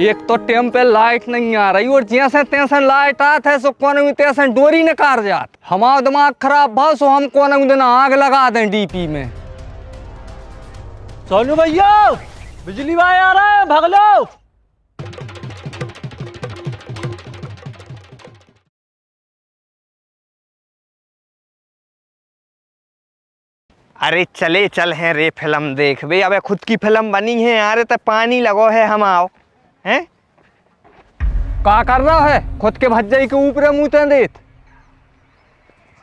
एक तो टाइम पे लाइट नहीं आ रही और जैसे तैसे लाइट आत है सो कोने में तैसे डोरी न कार जात। हमारा दिमाग खराब भाव सो हम कोने में दिन आग लगा दें डीपी में। सोनू भैया बिजली भाई आ रहा है, भाग लो। अरे चले चल हैं रे फिल्म देख बे। अबे खुद की फिल्म बनी है यार, तो पानी लगो है हम आओ हैं। का कर रहा है खुद के भज्जई के ऊपर मुँह देत।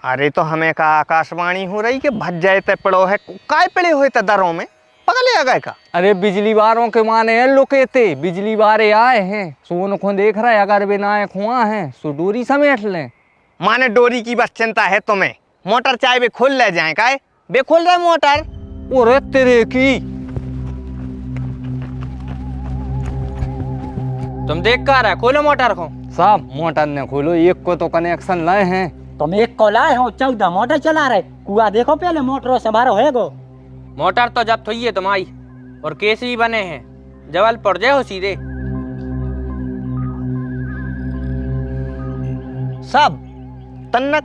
अरे तो हमें का आकाशवाणी हो रही कि भज जाए ते पड़ो है काय पड़े हुए ते दरों में पगले आ गए का। अरे बिजली वारों के माने हैं लुकेते, बिजली वारे आए हैं सोन को देख रहा है, अगर बिना खुआ है सो डोरी समेट लें। माने डोरी की बस चिंता है तुम्हें, मोटर चाहे बे खोल ले जाए काय बे खोल रहे मोटर। ओरे तेरे की तुम देख कर है, खोलो मोटर को। साहब मोटर ने खोलो, एक को तो कनेक्शन लाए हैं। तुम एक को लाए हो, 14 मोटर चला रहे। कुआ देखो पहले मोटरों से भरो है गो। मोटर तो जब्त हुई है तुम्हारी और केस भी बने हैं, जबलपुर जाओ सीधे। साहब तन्नक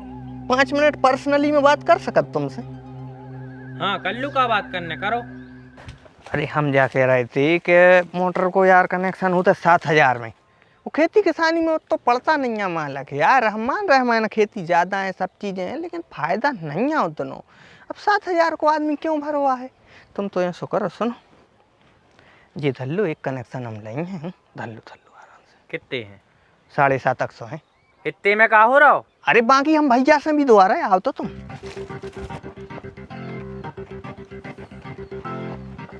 5 मिनट पर्सनली में बात कर सकत तुमसे। हाँ कल्लू का बात करने करो। अरे हम जा कह रहे थे कि मोटर को यार कनेक्शन होता 7,000 में, वो खेती किसानी में तो पड़ता नहीं है मालक यार। हम मान रहे हैं खेती ज़्यादा है सब चीज़ें हैं, लेकिन फ़ायदा नहीं है उतना। अब 7,000 को आदमी क्यों भर हुआ है। तुम तो ऐसा करो, सुनो जी धल्लू एक कनेक्शन हम लेंगे हैं, धल्लू धल्लू आराम से। कितने हैं? 750 हैं। इतने में का हो रहा हो? अरे बाकी हम भैया से भी दुआ रहे आओ तो तुम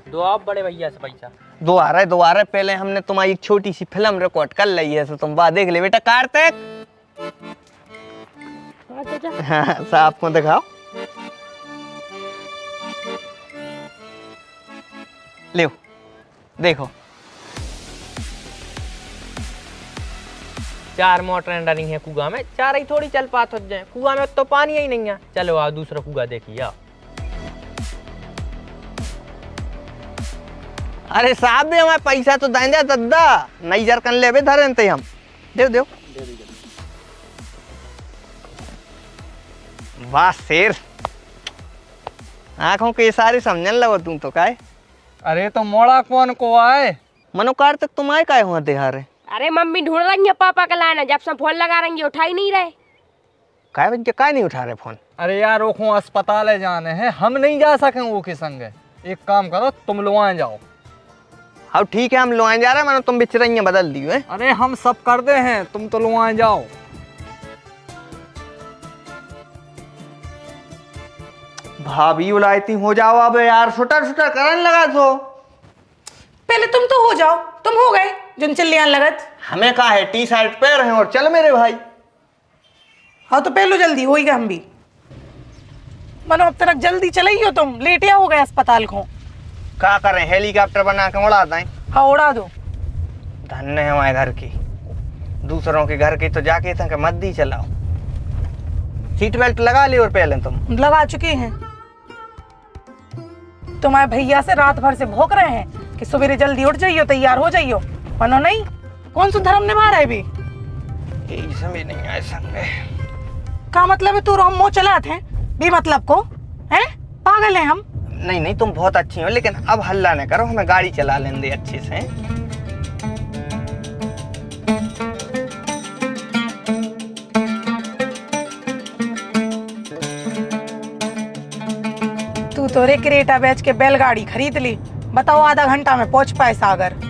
दो आप बड़े भैया से पैसा दुआ रहे। पहले हमने तुम्हारी एक छोटी सी फिल्म रिकॉर्ड कर ली है, तो तुम बात देख ले बेटा। कार्तिक हाँ साहब को दिखाओ, ले देखो। 4 मोटर डरी है कुआ में, 4 ही थोड़ी चल पात हो जाए। कुआ में तो पानी ही नहीं है। चलो आओ दूसरा कुआ देखिए आओ। अरे साहब भी हमारे पैसा तो देंगे दद्दा, नई जरकन ले बे धरे थे हम। देव वाह शेर, आंखों के इशारे समझने लगो तुम तो काय। अरे तो मोड़ा कौन को आए। मनो कार्तिक तुम आए काय हुआ देहारे। अरे मम्मी ढूंढ रही है पापा का लाना, जब से फोन लगा रही है उठा ही नहीं रहे। काय बन के काय नहीं उठा रहे फोन। अरे यार वो अस्पताल जाने हैं, हम नहीं जा सके वो के संग। एक काम करो तुम लोग जाओ। हाँ ठीक है हम लोग जा रहे हैं, मैंने तुम बिचरइया बदल दी है। अरे हम सब कर दे हैं, तुम तो लोग जाओ। भाभी उलायती हो जाओ अब यार, शुटर करने लगा तो। पहले तुम तो हो जाओ, तुम हो गए जिन चिल्लियान लगत। हमें कहा है टी शर्ट पैर हैं और चल मेरे भाई। हाँ तो पहलो जल्दी हो गया हम भी। मनो अब तक जल्दी चले हो तुम, लेटिया हो गए अस्पताल को। क्या करें हेलीकॉप्टर बना के उड़ा दें। हाँ उड़ा दो। धन्य है हमारे घर की, दूसरों के घर की तो जाके था कि मत दी चलाओ। सीट बेल्ट लगा ली और पहले तुम लगा चुके हैं। तुम्हारे भैया से रात भर से भौंक रहे हैं कि सवेरे जल्दी उठ जाइयो, तैयार हो जाइयो। मनो नहीं, कौन सा धर्म निभा रहा है भी। यही समझ नहीं आए संग। का मतलब है तू हम मुँह चलाते हैं भी मतलब को हैं, पागल हैं हम। नहीं तुम बहुत अच्छी हो, लेकिन अब हल्ला न करो, हमें गाड़ी चला लेने दे अच्छे से। तू तो रे क्रेटा बेच के बैलगाड़ी खरीद ली। बताओ आधा घंटा में पहुंच पाए सागर।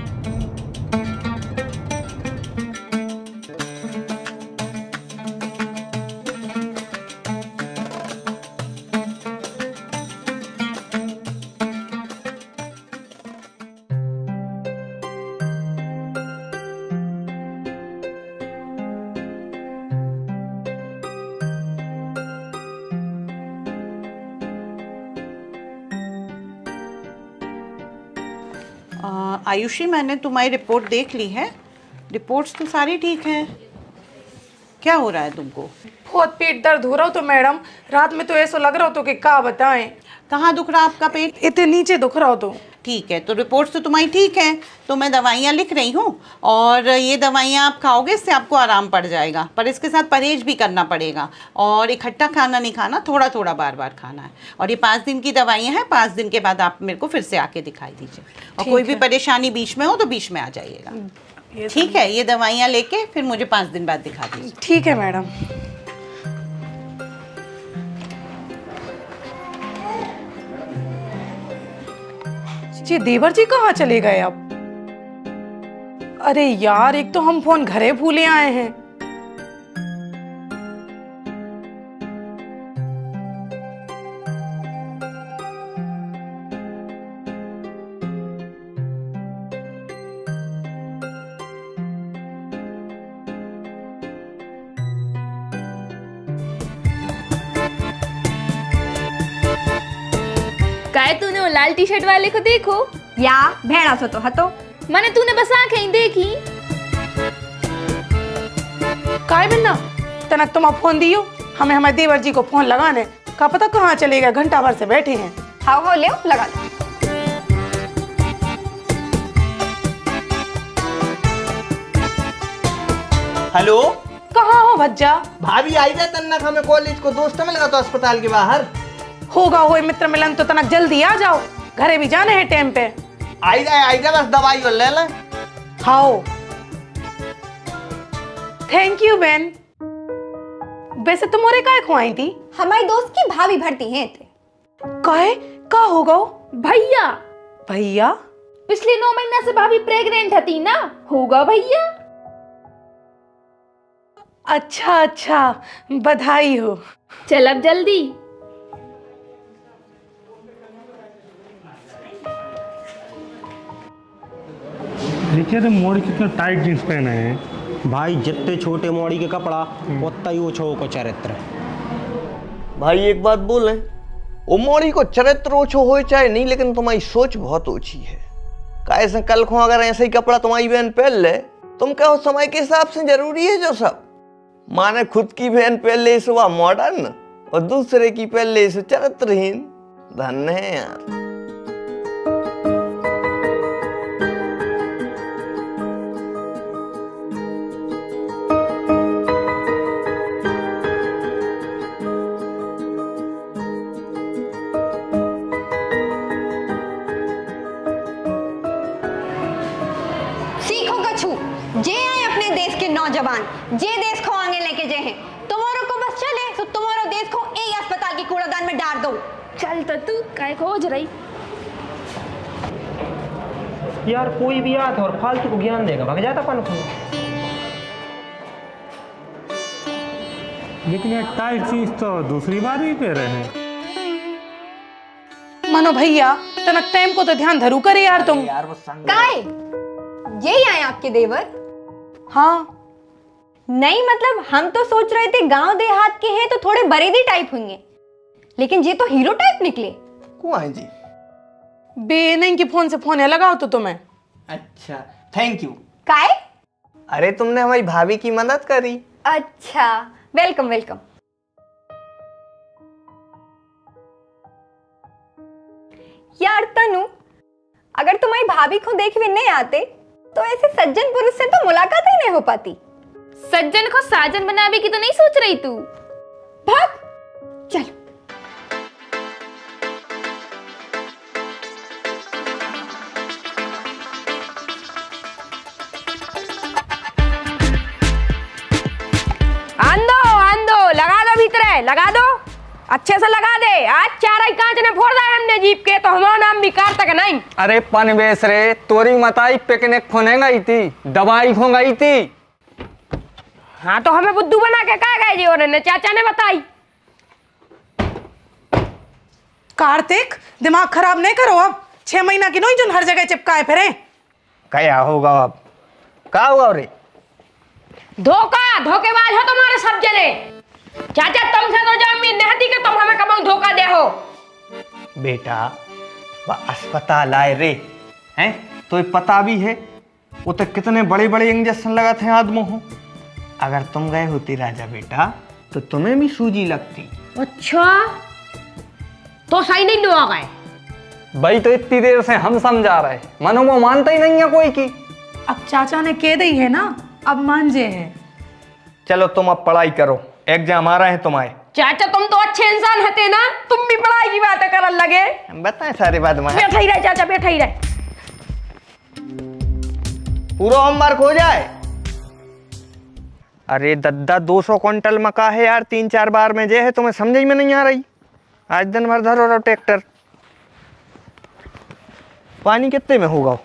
आयुषी मैंने तुम्हारी रिपोर्ट देख ली है, रिपोर्ट्स तो सारी ठीक हैं। क्या हो रहा है तुमको? बहुत पेट दर्द हो रहा हो तो मैडम, रात में तो ऐसा लग रहा हो तो कि क्या बताएं। कहाँ दुख रहा आपका पेट? इतने नीचे दुख रहा हो तो। ठीक है, तो रिपोर्ट्स तो तुम्हारी ठीक है, तो मैं दवाइयाँ लिख रही हूँ और ये दवाइयाँ आप खाओगे, इससे आपको आराम पड़ जाएगा। पर इसके साथ परहेज भी करना पड़ेगा और इकट्ठा खाना नहीं खाना, थोड़ा थोड़ा बार बार खाना है। और ये 5 दिन की दवाइयाँ हैं, 5 दिन के बाद आप मेरे को फिर से आके दिखाई दीजिए। और कोई भी परेशानी बीच में हो तो बीच में आ जाइएगा, ठीक है? ये दवाइयाँ लेके फिर मुझे 5 दिन बाद दिखा दीजिए। ठीक है मैडम। ये देवर जी कहाँ चले गए अब? अरे यार, एक तो हम फोन घरे भूले आए हैं। काय तूने वो लाल टी शर्ट वाले को देखो या भेड़ा सो तो हतो मैंने तूने बस आंखें ही देखी। काय बिन्ना तनक तुम फोन दियो हमें, हमारे देवर जी को फोन लगाने का, पता कहाँ चले गए, घंटा भर से बैठे हैं। हाओ ले लगा लो। हेलो, कहाँ हो भज्जा? भाभी आई जाए तन्नक, हमें कॉलेज को दोस्त मिल गया तो अस्पताल के बाहर। होगा हो मित्र मिलन तो तनक जल्दी आ जाओ, घरे भी जाने हैं टाइम पे। आई जाए बस दवाई और ले लें। हाओ, थैंक यू बेन। वैसे तुम मोरे काय खुआई थी? हमारी दोस्त की भाभी भरती हैं थे। काहे का होगा? भैया भैया पिछले 9 महीना से भाभी प्रेग्नेंट थी ना, होगा भैया। अच्छा अच्छा, बधाई हो। चल अब जल्दी। देखिए तो मोड़ी कितना टाइट जींस पहने हैं। भाई जितने छोटे मोड़ी के कपड़ा उतना ही ओछो को चरित्र। भाई एक बात बोले, वो मोड़ी को चरित्र ओछो हो चाहे नहीं, लेकिन तुम्हारी सोच बहुत ओछी है। कैसे कल को अगर ऐसे ही कपड़ा तुम्हारी बहन पहन ले, तुम कहो समय के हिसाब से जरूरी है जो सब। माने खुद की बहन पहन ले सुबह मॉडर्न और दूसरे की पहन ले इसे चरित्रहीन। धन्य है यार। जे आए अपने देश के नौजवान, जे देश को आगे लेके जे हैं, तुम्हारों को बस चले तो तुम्हारो देश को एक अस्पताल की कूड़ादान में डाल दो। चल तो तू काय खोज रही? यार कोई भी आता और फालतू को ज्ञान देगा, भाग जाता पन को। लेकिन ये टाइट जींस तो दूसरी बार ही पहन रहे हैं। मनो भैया तनक टाइम को तो ध्यान धरू करे यार तुम। काय यही आए आपके देवर? हाँ नहीं मतलब हम तो सोच रहे थे गांव देहात के हैं तो थोड़े बरेदी टाइप होंगे, लेकिन ये तो हीरो टाइप निकले। कौन है जी? बे नहीं कि फोन से फोन है लगाओ तो तुम्हें। अच्छा थैंक यू। काय? अरे तुमने हमारी भाभी की मदद करी। अच्छा वेलकम वेलकम। यार तनु, अगर तुम्हारी भाभी को देखने नहीं आते तो ऐसे सज्जन पुरुष से तो मुलाकात ही नहीं हो पाती। सज्जन को साजन बनावे की तो नहीं सोच रही तू? भाग चल। आंदो लगा दो, भीतर लगा दो, अच्छे से लगा दे। आज चारा कांच ने फोड़ दिया हमने जीप के, तो हमारा नाम भी कार तक नहीं। अरे पनवेश रे, तोरी मताई पिकनिक खोने गई थी, दवाई खो गई थी। हाँ तो हमें बुद्धू बना के कहा गए जी, और चाचा ने बताई। कार्तिक दिमाग खराब नहीं करो, अब 6 महीना की नहीं जो हर जगह चिपकाए फिरे। क्या होगा अब? क्या होगा रे? धोखेबाज हो तुम्हारे सब जने। चाचा तुमसे तो जमीन नहीं के, तुम हमें कब धोखा दे हो। बेटा वह अस्पताल आए रे हैं, तो पता भी है वो तो कितने बड़े बड़े इंजेक्शन लगाते हैं आदमों को। अगर तुम गए होती राजा बेटा तो तुम्हें भी सूजी लगती। अच्छा तो सही नहीं लोग गए? भाई तो इतनी देर से हम समझा रहे, मनो वो मानता ही नहीं है कोई की। अब चाचा ने कह दी है ना, अब मान जे हैं। चलो तुम अब पढ़ाई करो, एग्जाम आ रहे हैं तुम्हारे। चाचा तुम तो अच्छे इंसान हते ना, तुम भी पढ़ाई की बातें करने लगे। बताएं सारी बात में। बैठा ही रहे चाचा, बैठा ही रहे। पूरा होमवर्क हो जाए। अरे दद्दा 200 क्विंटल मका है यार, 3-4 बार में जे है, तुम्हें समझ में नहीं आ रही। आज दिन भर धरो रहो ट्रैक्टर। पानी कितने में होगा?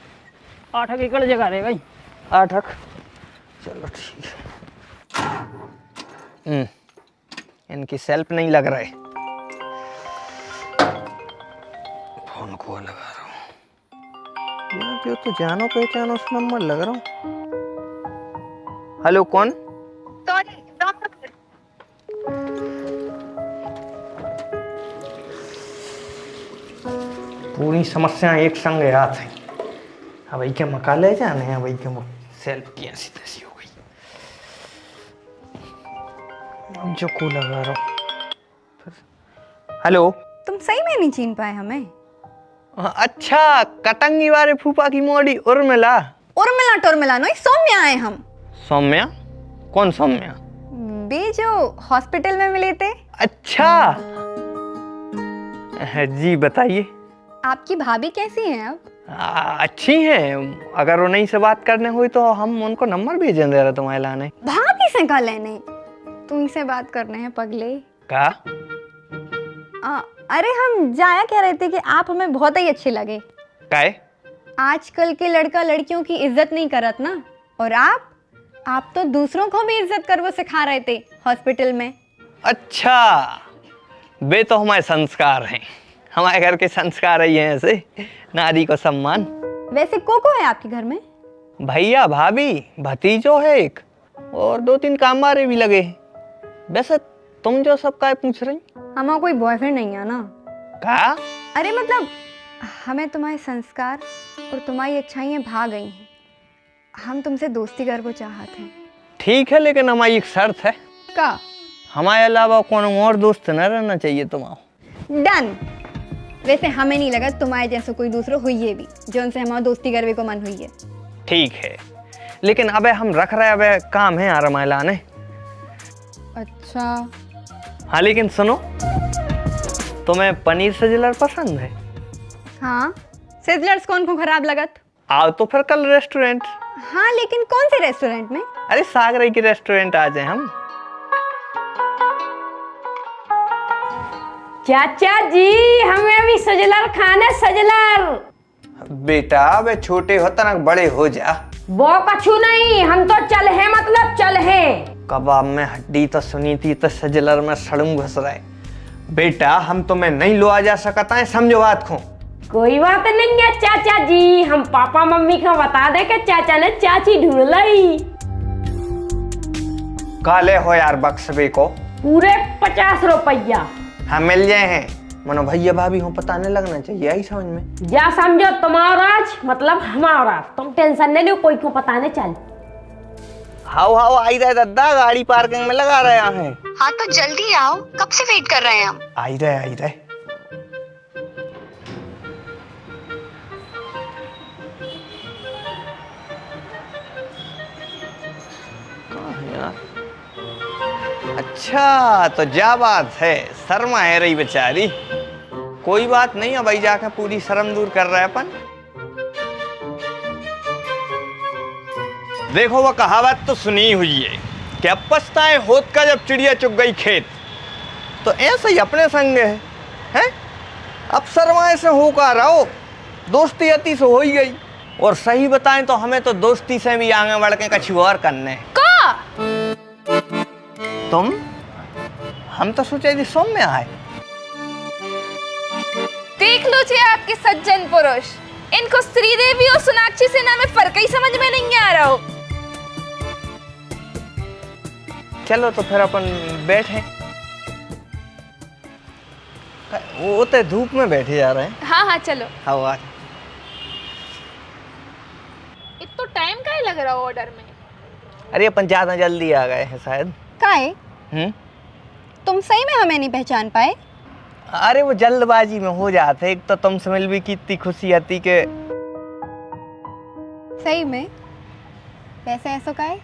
8 एकड़ जगह रे भाई। 8 चलो ठीक है। इनकी सेल्फ नहीं लग रहा है। फोन को लगा रहा हूँ, जो तो जानो पहचानो उस नंबर लग रहा हूँ। हेलो कौन? पूरी समस्या एक संग याद है। अब के मका ले जाने हैं, भाई के सेल्फ की ऐसी तैसी हो गई। जो को लगा रहा हूँ। हेलो, तुम सही में नहीं चीन पाए हमें? अच्छा, कटंगी वाले फूफा की मोड़ी उर्मिला। उर्मिला टुर्मिला नहीं, सौम्या आए हम। सौम्या? कौन सौम्या? बे जो हॉस्पिटल में मिले थे। अच्छा जी बताइए। आपकी भाभी कैसी हैं अब? अच्छी हैं। अगर उन्हीं से बात करने हुई तो हम उनको नंबर भेजें दे रहे तुम्हारे लाने। भाभी से का लेने, तुमसे बात करने हैं पगले। का? अरे हम जाया कह रहे थे कि आप हमें बहुत ही अच्छे लगे। काहे? आजकल के लड़का लड़कियों की इज्जत नहीं करत ना, और आप तो दूसरों को भी इज्जत करवो सिखा रहे थे हॉस्पिटल में। अच्छा, वे तो हमारे संस्कार हैं। हमारे घर के संस्कार ही हैं ऐसे, नारी को सम्मान। वैसे को है आपके घर में? भैया, भाभी, भतीजो है एक, और 2-3 कामवारे भी लगे हैं। वैसे तुम जो सब का पूछ रही? हमारा कोई बॉयफ्रेंड नहीं है ना। का? अरे मतलब हमें तुम्हारे संस्कार और तुम्हारी अच्छाइयाँ भा गई हैं। हम तुमसे दोस्ती कर वो चाहते हैं। ठीक है, लेकिन हमारी एक शर्त है। का? हमारे अलावा कौन और दोस्त न रहना चाहिए तुम्हारा। डन। वैसे हमें नहीं लगा तुम्हारे जैसा कोई दूसरा हुई है भी जो उनसे हमारा दोस्ती करने को मन हुई है। ठीक है, लेकिन अबे हम रख रहे अबे काम है यार हमारे लाने। अच्छा। हाँ, लेकिन सुनो, तुम्हें पनीर सिजलर पसंद है? हाँ, सिजलर्स कौन को खराब लगत? आओ तो फिर कल रेस्टोरेंट। हाँ, लेकिन कौन से रेस्टोरेंट में? अरे सागरई की रेस्टोरेंट आ जाए हम। चाचा जी हमें भी सजलर खाने, सजलर। बेटा वे छोटे हो तनक बड़े हो जा। वो कछु नहीं, हम तो चल है, मतलब चल है। कबाब में हड्डी तो सुनी थी, तो सजलर में सड़ूं घुस रहा है। बेटा हम तुम्हें नहीं लो आ जा सकता है, समझो बात को। कोई बात नहीं है चाचा जी, हम पापा मम्मी को बता दे कि चाचा ने चाची ढूंढ लाई। काले हो यार बक्सबे को? पूरे 50 रुपया। हाँ मिल जाए हैं। मनो भैया भाभी हो पता नहीं लगना चाहिए, आई समझ में। जा समझो, तुम्हारा राज मतलब हमारा, तुम टेंशन नहीं लो, कोई को पता नहीं चल। हाउ आई रहे दद्दा, गाड़ी पार्किंग में लगा रहे हैं। हाँ तो जल्दी आओ, कब से वेट कर रहे हैं हम। आई रहे। अच्छा तो जा बात है, शर्मा है रही बेचारी। कोई बात नहीं है भाई, जाकर पूरी शर्म दूर कर रहा है अपन। देखो वो कहावत तो सुनी हुई है कि अब पछताए होत का जब चिड़िया चुग गई खेत। तो ऐसा ही अपने संग है? अब शर्माए से होकर रहो, दोस्ती अति से हो ही गई। और सही बताएं तो हमें तो दोस्ती से भी आगे बढ़ के कुछ और करने का। तुम? हम तो सोचे थी सौम्या है। देख लो जी आपके सज्जन पुरुष, इनको श्रीदेवी और सोनाक्षी सिन्हा में फर्क ही समझ में नहीं आ रहा हो। चलो तो फिर अपन बैठे। वो तो धूप में बैठे जा रहे हैं। हाँ चलो। हाँ इतना टाइम का ही लग रहा है ऑर्डर में। अरे अपन ज्यादा जल्दी आ गए हैं शायद। काहे? तुम सही में हमें नहीं पहचान पाए? अरे वो जल्दबाजी में हो जाते। एक तो तुमसे मिल भी की इतनी खुशी आती के सही में वैसे ऐसा का है?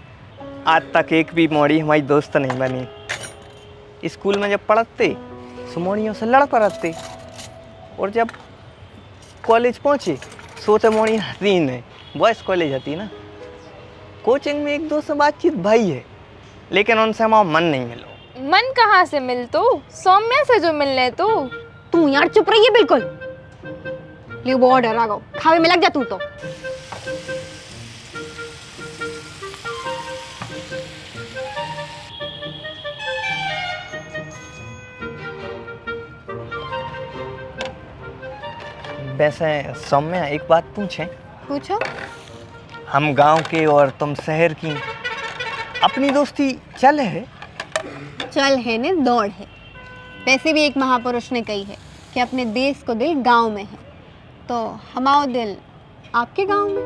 आज तक एक भी मोड़ी हमारी दोस्त नहीं बनी। स्कूल में जब पढ़ते सुमोड़ियों से लड़ पड़ते और जब कॉलेज पहुंचे सोचे मोड़ी हसीन है, बॉयज़ कॉलेज हती ना, कोचिंग में एक दो से बातचीत भाई है, लेकिन उनसे हमारा मन नहीं मिलो। मन कहाँ से मिल तू? सौम्या से जो मिलने तू यार चुप रही है बिल्कुल। ले वो ऑर्डर आ गो, खावे में लग जा तू तो। वैसे सौम्या एक बात पूछें? पूछो। हम गांव के और तुम शहर की, अपनी दोस्ती चल है? चल है ने दौड़ है। वैसे भी एक महापुरुष ने कही है कि अपने देश को दिल गांव में है, तो हमारा दिल आपके गांव में।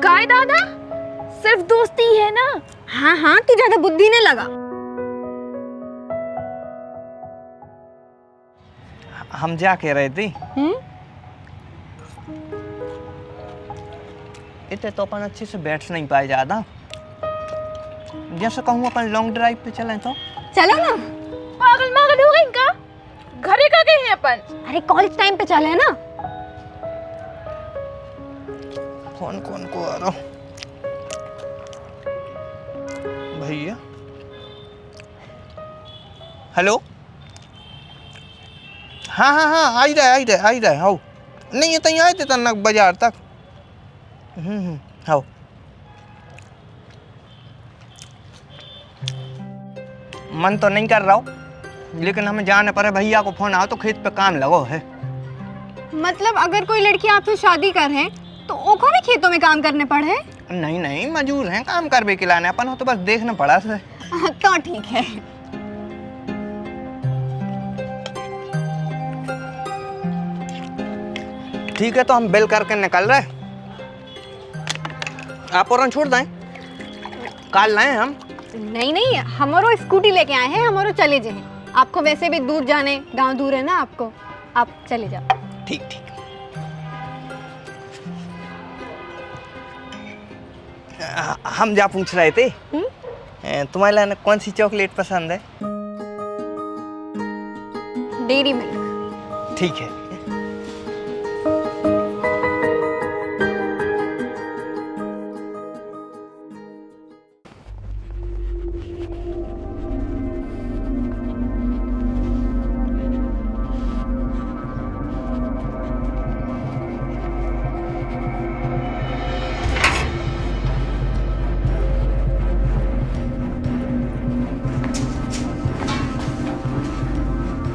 काय दादा, सिर्फ दोस्ती है ना? हाँ हाँ, तू ज्यादा बुद्धि ने लगा। हम जा कह रहे थे इतने तो अपन अच्छे से बैठ नहीं पाए ज्यादा। जैसे कहूँ अपन लॉन्ग ड्राइव पे चलें तो चलो ना। पागल मागल हो गई का? घरे का गए हैं अपन? अरे कॉलेज टाइम पे चले ना। फोन कौन को आ रहा भैया? हेलो, हाँ हाँ हाँ, आई रहे हाउ। नहीं ये तहीं आए थे तन्नक बाजार तक। हाउ मन तो नहीं कर रहा हूँ, लेकिन हमें जाने पर भैया को फोन आओ तो खेत पे काम लगो है। मतलब अगर कोई लड़की आपसे शादी कर है तो ओको भी खेतों में काम करने पड़े? नहीं नहीं, मजूर हैं काम करबे के लाने, अपन हो तो बस देखना पड़ा से। तो ठीक है। ठीक है, तो हम बिल करके निकल रहे। आप और छोड़ दें, काल लाए हम। नहीं नहीं, हमारो स्कूटी लेके आए हैं, हमारो चले जाए। आपको वैसे भी दूर जाने, गांव दूर है ना आपको, आप चले जाओ। ठीक ठीक। हम जा पूछ रहे थे तुम्हारे लाने कौन सी चॉकलेट पसंद है? Dairy milk. ठीक है।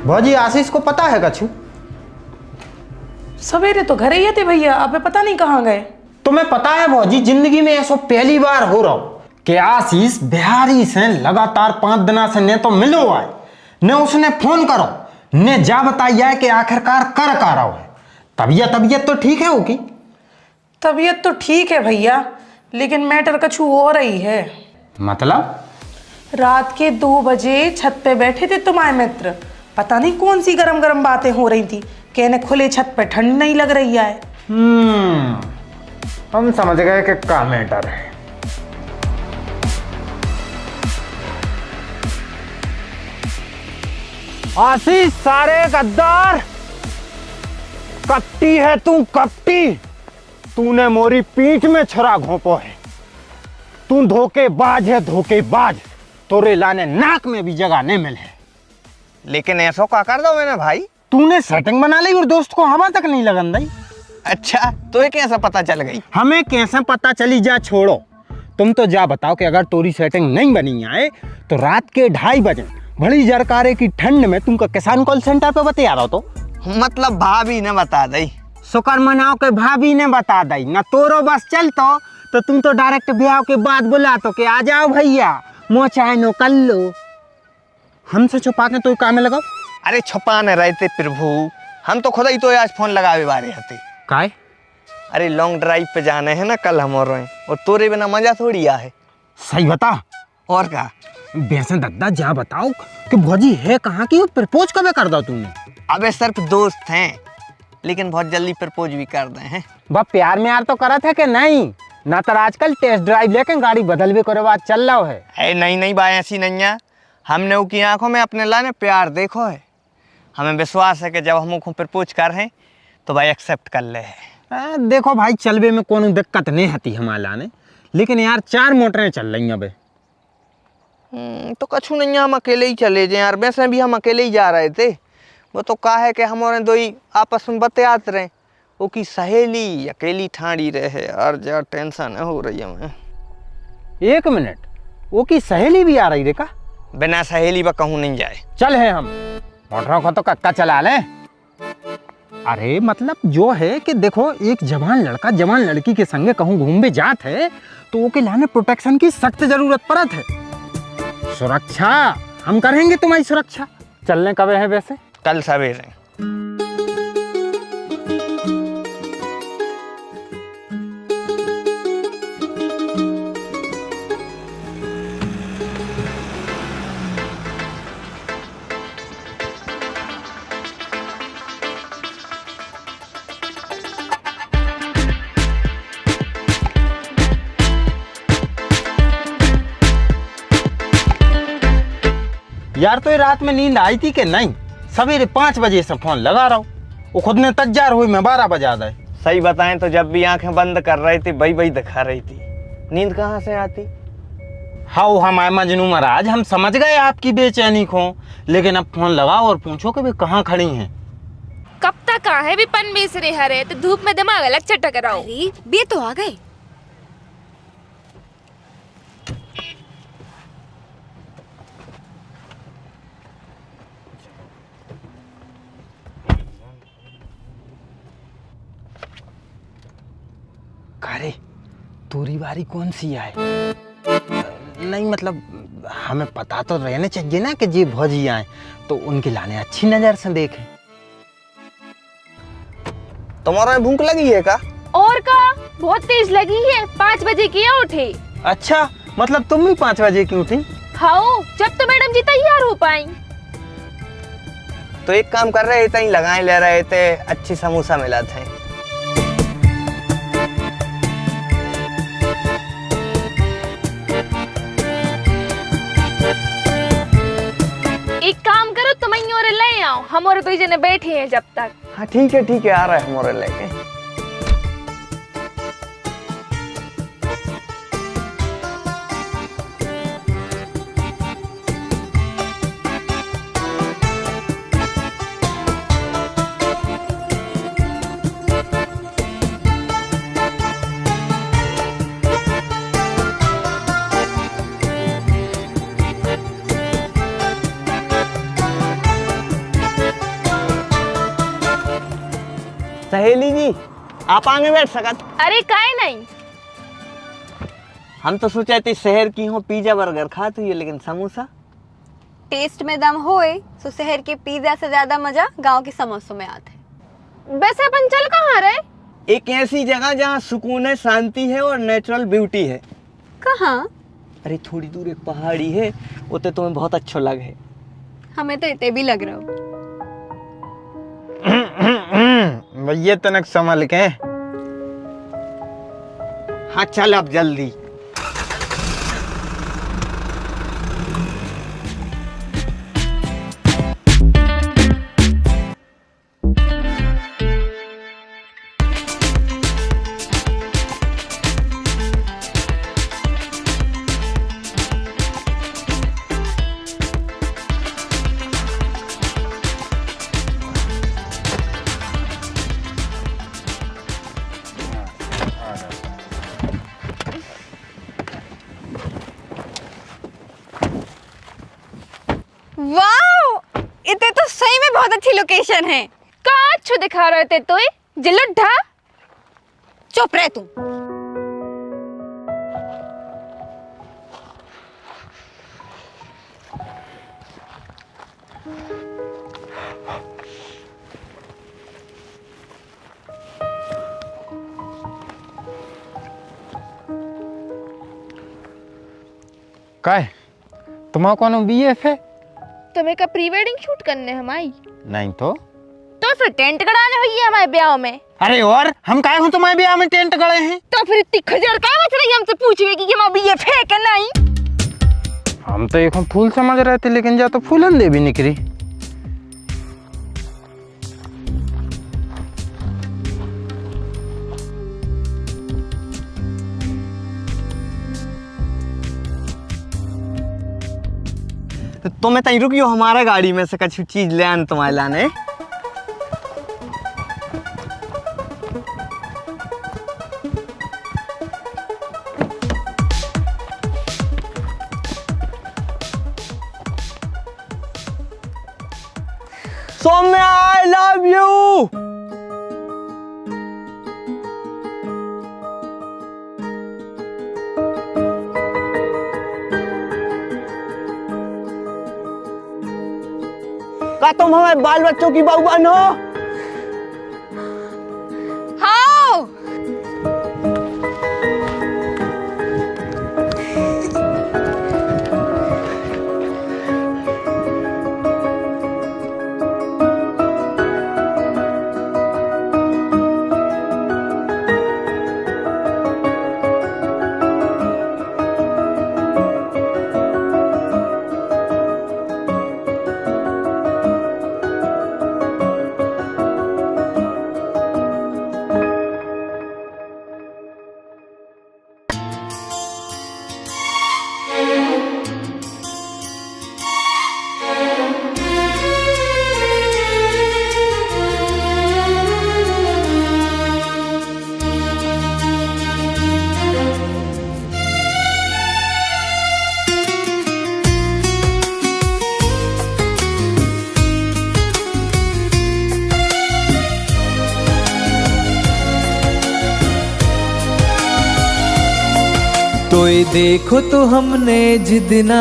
भौजी आशीष को पता है कछु? सवेरे तो घर ही थे भैया, अब पता नहीं कहाँ गए। तुम्हें पता है भौजी, जिंदगी में ऐसा पहली बार हो रहा कि आशीष बिहारी से लगातार 5 दिना से ने तो मिलो आए, ने उसने फोन करो, ने जा बताया कि आखिरकार कर रहा है। तबीयत तो ठीक है होगी? तबीयत तो ठीक है भैया, लेकिन मैटर कछु हो रही है। मतलब? रात के 2 बजे छत पे बैठे थे तुम्हारे मित्र, पता नहीं कौन सी गरम गरम बातें हो रही थी। कहने खुले छत पे ठंड नहीं लग रही है। हम समझ गए कि क्या मैटर है। आशीष सारे गद्दार, कपटी है तू, कपटी। तूने मोरी पीठ में छुरा घोंपो है। तू धोखेबाज है, धोखेबाज। तोरे लाने नाक में भी जगह नहीं मिले। लेकिन ऐसा क्या कर दो मैंने भाई? तूने सेटिंग बना ली और दोस्त को हवा तक नहीं लगन दी। अच्छा, तो ये कैसे पता चल गई? हमें कैसे पता चली, जा छोड़ो। तुम तो जा बताओ कि अगर तोरी सेटिंग नहीं बनी आए तो रात के 2:30 बजे बड़ी जरकारे की ठंड में तुमको किसान कॉल सेंटर पे बता रहा। तो मतलब भाभी ने बता दी? शुक्र मनाओ के भाभी ने बता दी ना। तोरो बस चलतो तो तुम तो डायरेक्ट ब्याह के बाद बुला तो कि आ जाओ भैया, मो चाहे नो कर लो। हमसे छुपा के तो काम में लगाओ। अरे छुपाने रहते प्रभु, हम तो खुद ही तो आज फोन लगावे बारे हते। काय? अरे लॉन्ग ड्राइव पे जाने हैं ना कल हम, और तोरे बिना मजा थोड़ी आ है। सही बता। और क्या? वैसे दद्दा जा बताओ कि भौजी है कहाँ की, प्रपोज कब कर दो तूने? अबे सिर्फ दोस्त हैं, लेकिन बहुत जल्दी प्रपोज भी कर दे हैं। बा प्यार में यार तो करा था कि नहीं? ना तो आजकल टेस्ट ड्राइव लेके गाड़ी बदल भी करे बात चल रहा है। नहीं नहीं भाई, ऐसी नहीं है। हमने उसकी आंखों में अपने लाने प्यार देखो है। हमें विश्वास है कि जब हम उसको प्रपोज कर रहे हैं तो भाई एक्सेप्ट कर ले है। देखो भाई, चलबे में कोई दिक्कत नहीं आती हमारे लाने, लेकिन यार 4 मोटरें चल रही हैं अबे। तो कछु नहीं, हम अकेले ही चले जाए यार। वैसे भी हम अकेले ही जा रहे थे। वो तो कहा है कि हमारे दो ही आपस में बतियात रहे। वो की सहेली अकेली ठाड़ी रहे यार, जा टेंशन हो रही है हमें। 1 मिनट, वो की सहेली भी आ रही रे का? बिना सहेली बा कहूँ नहीं जाए। चल है हम मोटरों को तो कक्का चला ले। अरे मतलब जो है कि देखो, एक जवान लड़का जवान लड़की के संगे कहूँ घूमने जात है तो ओके लाने प्रोटेक्शन की सख्त जरूरत पड़त है। सुरक्षा हम करेंगे, तुम्हारी सुरक्षा। चलने कब है वैसे? कल सवेरे। यार तो ये रात में नींद आई थी कि नहीं? सवेरे 5 बजे से फोन लगा रहा हूँ, वो खुद ने तैयार हुई, मैं 12 बजा दे। सही बताएं तो जब भी आंखें बंद कर रही थी वही वही दिखा रही थी। नींद कहाँ से आती? हाँ हमारे मजनू महाराज, हम समझ गए आपकी बेचैनी को, लेकिन अब फोन लगाओ और पूछो कि वे कहाँ खड़ी हैं। कब तक है भी पन बेच रहे हरे, तो धूप में दिमाग अलग चटक रहा हो। बे तो आ गए। अरे तूरी बारी कौन सी है? नहीं मतलब हमें पता तो रहने चाहिए ना कि जी भौजी आए तो उनके लाने अच्छी नजर से देखें। तुम्हारा भूख लगी है का? और का बहुत तेज लगी है। 5 बजे की उठे। अच्छा, मतलब तुम भी 5 बजे की उठी? खाओ जब तो मैडम जी तैयार हो पाई। तो एक काम कर रहे थे, लगाए ले रहे थे, अच्छी समोसा मिला थे। एक काम करो, तुम और ले आओ, हम और 2 जने बैठे हैं जब तक। हाँ ठीक है, आ रहा है हमारे लेके। सहेली जी, आप आगे बैठ सकत? अरे काहे नहीं, हम तो सोचे थे शहर की हो पिज्जा बर्गर खाती है, लेकिन समोसा। टेस्ट में दम होए तो शहर के पिज्जा से ज्यादा मजा गांव के समोसों में आता है। वैसे अपन चल कहाँ रहे? एक ऐसी जगह जहाँ सुकून है, शांति है और नेचुरल ब्यूटी है। कहाँ? अरे थोड़ी दूर एक पहाड़ी है, उते तुम्हें बहुत अच्छा लगे। हमें तो इतने भी लग रहा हो। भैया तनक संभल के। हाँ चल अब जल्दी। वाह, इतने तो सही में बहुत अच्छी लोकेशन है। कहाँ अच्छू दिखा रहे थे तो जिल्लुड्ढा। चुप रह तू। काय तुम्हारा कौन BF है? तुम्हें का प्री वेडिंग शूट करने हमारी? नहीं तो फिर टेंट गड़ाने हुई है हमारे ब्याह में। अरे और हम काहे हो तुम्हारे ब्याह में टेंट गड़े हैं? तो फिर इतनी खजर क्या बच रही है हमसे पूछिए कि हमारा BF है कि नहीं? हम तो एक फूल समझ रहे थे, लेकिन जा तो फूलन दे भी निकली। तो तुम्हें तई रुकियो, हमारा गाड़ी में से कुछ चीज ले आन तुम्हारे लाने। Saumya I love you. क्या तुम हमारे बाल बच्चों की बहू बहन हो? हाँ। तो ये देखो तो हमने जिदना,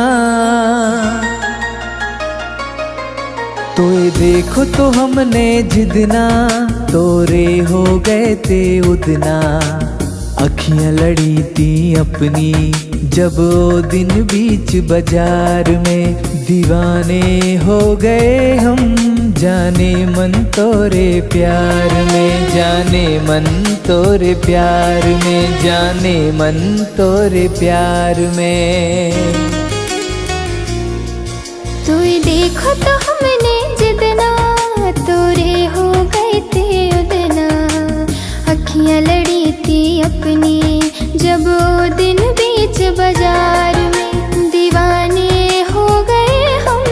तो ये देखो तो हमने जिदना, तोरे हो गए थे उदना। अखियां लड़ी थी अपनी जब वो दिन बीच बाजार में, दीवाने हो गए हम जाने मन तोरे प्यार में, जाने मन तोरे प्यार में, जाने मन तोरे प्यार में। तो ये देखो तो हमने जिदना, तोरे हो गए थे उदना। अखियां लड़ी थी अपनी जब वो दिन बीच बाजार में, दीवाने हो गए हम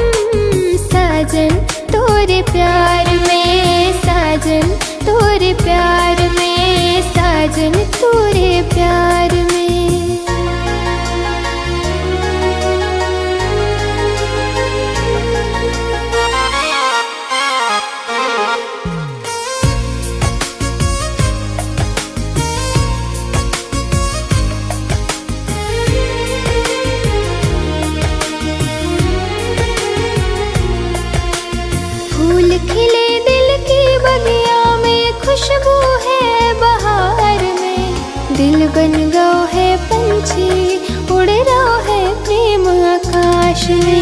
साजन तोरे प्यार में, साजन तोरे प्यार में, साजन तोरे प्यार में। फूल खिले दिल की बगिया में, खुशबू है बहार में। दिल बन गया है पंछी, उड़ रहा है प्रेम आकाश में।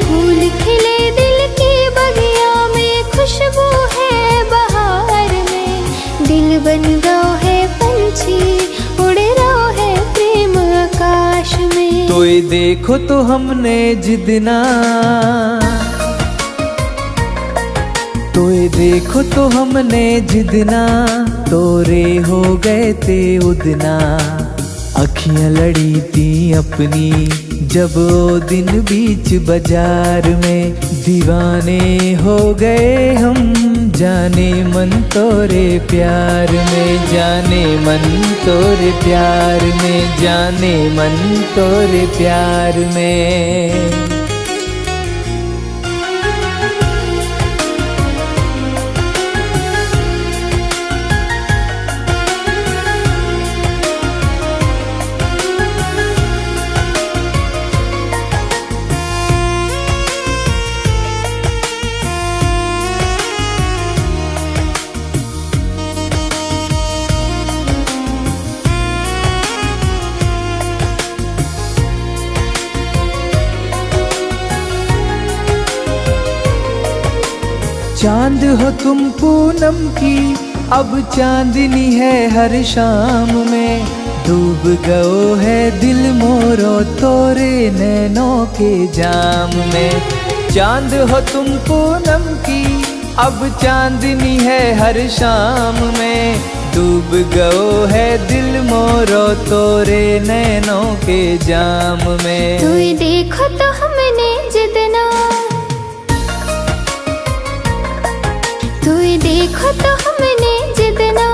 फूल खिले दिल की बगिया में, खुशबू है बहार में। दिल बन गया है पंछी, उड़ रहा है प्रेम आकाश में। तो ये देखो तो हमने जिदना, तो ये देखो तो हमने जिदना, तोरे हो गए थे उदना। अखियां लड़ी थी अपनी जब वो दिन बीच बाजार में, दीवाने हो गए हम जाने मन तोरे प्यार में, जाने मन तोरे प्यार में, जाने मन तोरे प्यार में। चांद हो तुम पूनम की, अब चांदनी है हर शाम में। डूब गयो है दिल मोरो तोरे नैनों के जाम में। चांद हो तुम पूनम की, अब चांदनी है हर शाम में। डूब गयो है दिल मोरो तोरे नैनों के जाम में। तू देखो तो हमने जितना, तू देखो तो हमने जितना,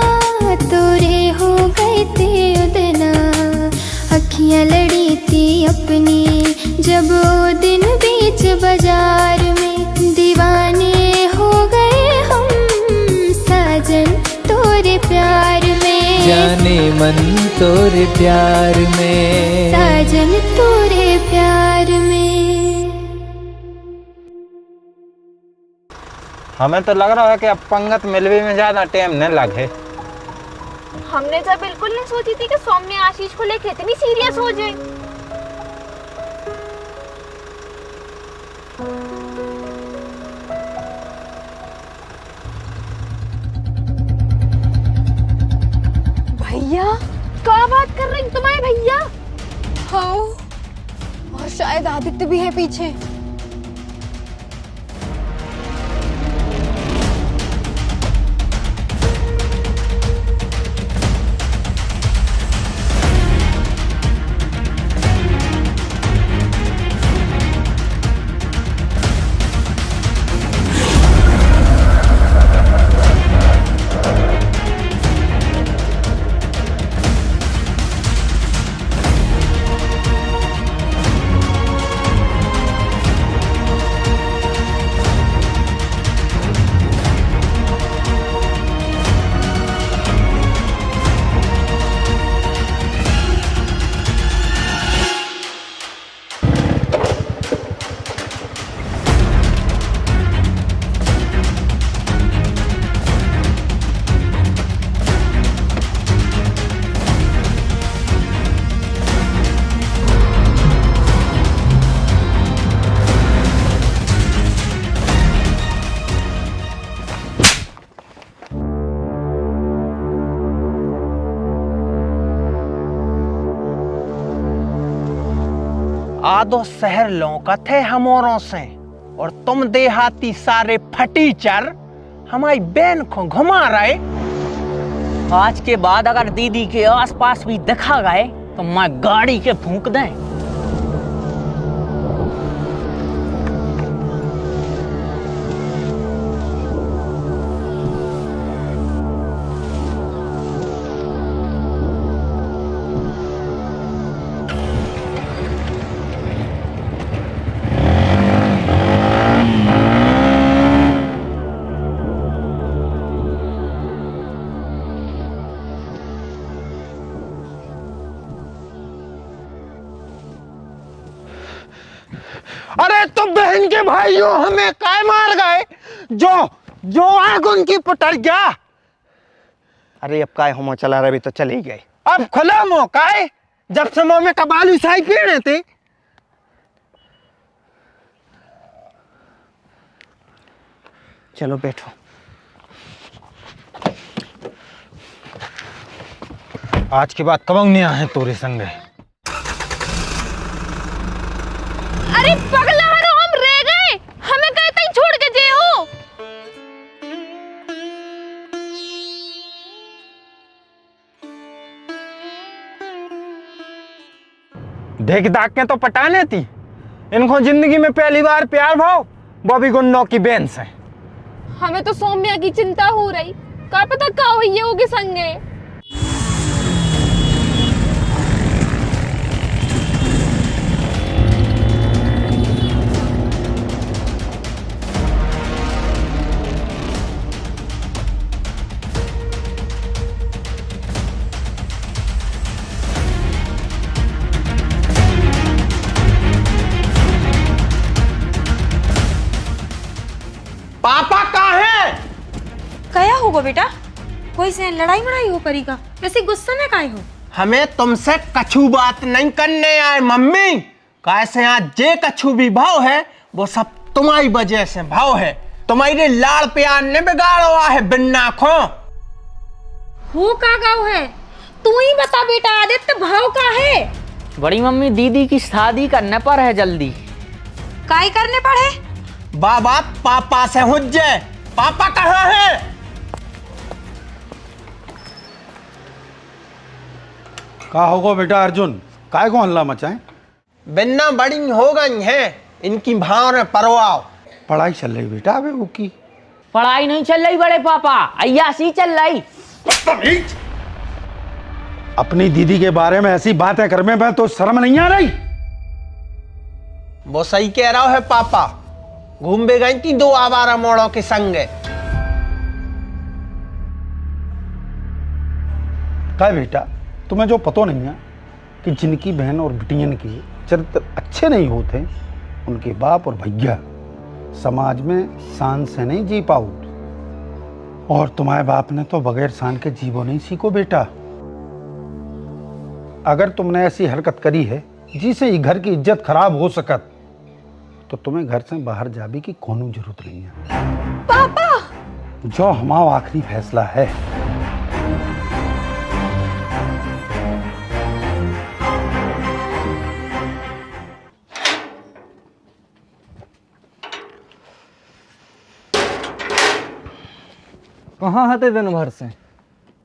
तोरे हो गए थे उदना। अखियां लड़ी थी अपनी जब वो दिन बीच बाजार में। दीवाने हो गए हम साजन तोरे प्यार में। जाने मन तोरे प्यार में, साजन तोरे प्यार में। हमें तो लग रहा है कि अब पंगत मिलवे में ज्यादा टाइम न लगे। हमने तो बिल्कुल नहीं सोची थी कि सौम्य आशीष को लेकर इतनी सीरियस हो जाए। भैया क्या बात कर रही तुम्हारे भैया? हाँ, और शायद आदित्य भी है पीछे। आधो शहर लौकत है हमोरों से, और तुम देहाती सारे फटीचर हमारी बहन को घुमा रहे। आज के बाद अगर दीदी के आसपास भी देखा गए तो मैं गाड़ी के फूंक दें। अरे तो बहन के भाइयों हमें काय मार गए, जो आग उनकी पुटर गया। अरे अब काय हम चला रहे, तो चले ही गए। अब खुला मौका है, जब से मुंह में कबालू साई पीने थे। चलो बैठो। आज के बाद कब नहीं आए तोरे संग। अरे पगला हरो, हम रह गए, हमें कहीं तक छोड़ के जे हो। देख दाग के तो पटाने थी, इनको जिंदगी में पहली बार प्यार भाव, वो भी गुंडों की बहन से। हमें तो सौम्या की चिंता हो रही, क्या पता क्या हुई है होगी संगे। पापा कहाँ है? क्या होगा बेटा? कोई से लड़ाई मड़ाई हो परी का? वैसे गुस्सा में काहे हो? हमें तुमसे कछु बात नहीं करने आए मम्मी। कैसे यहाँ जे कछु भी भाव है वो सब तुम्हारी वजह से भाव है। तुम्हारे लाड़ प्यार ने बिगाड़ा है बिन्ना खो। हो का गाँव है, तू ही बता बेटा आदित्य भाव का है। बड़ी मम्मी दीदी की शादी करने पर है जल्दी। काई करने पड़े? बाबा पापा से हुज्जे, पापा कहाँ है? का होगा बेटा अर्जुन, काय को हल्ला मचाए? बिन्ना बड़ी हो गई है, इनकी भाव ने परवाह। पढ़ाई चल रही बेटा अबे वो की। पढ़ाई नहीं चल रही बड़े पापा, अय्यासी चल रही। अपनी दीदी के बारे में ऐसी बातें कर में तो शर्म नहीं आ रही? वो सही कह रहा है पापा, घूम भी गई थी 2 आवारा मोड़ों के संग। क्या बेटा तुम्हें जो पता नहीं है कि जिनकी बहन और बिटियन के चरित्र अच्छे नहीं होते उनके बाप और भैया समाज में शान से नहीं जी पाओ। और तुम्हारे बाप ने तो बगैर शान के जीवो नहीं सीखो बेटा। अगर तुमने ऐसी हरकत करी है जिससे ये घर की इज्जत खराब हो सकत तो तुम्हें घर से बाहर जाने की कोनो जरूरत नहीं है। पापा जो हमारा आखिरी फैसला है। कहाँ हते दिन भर से?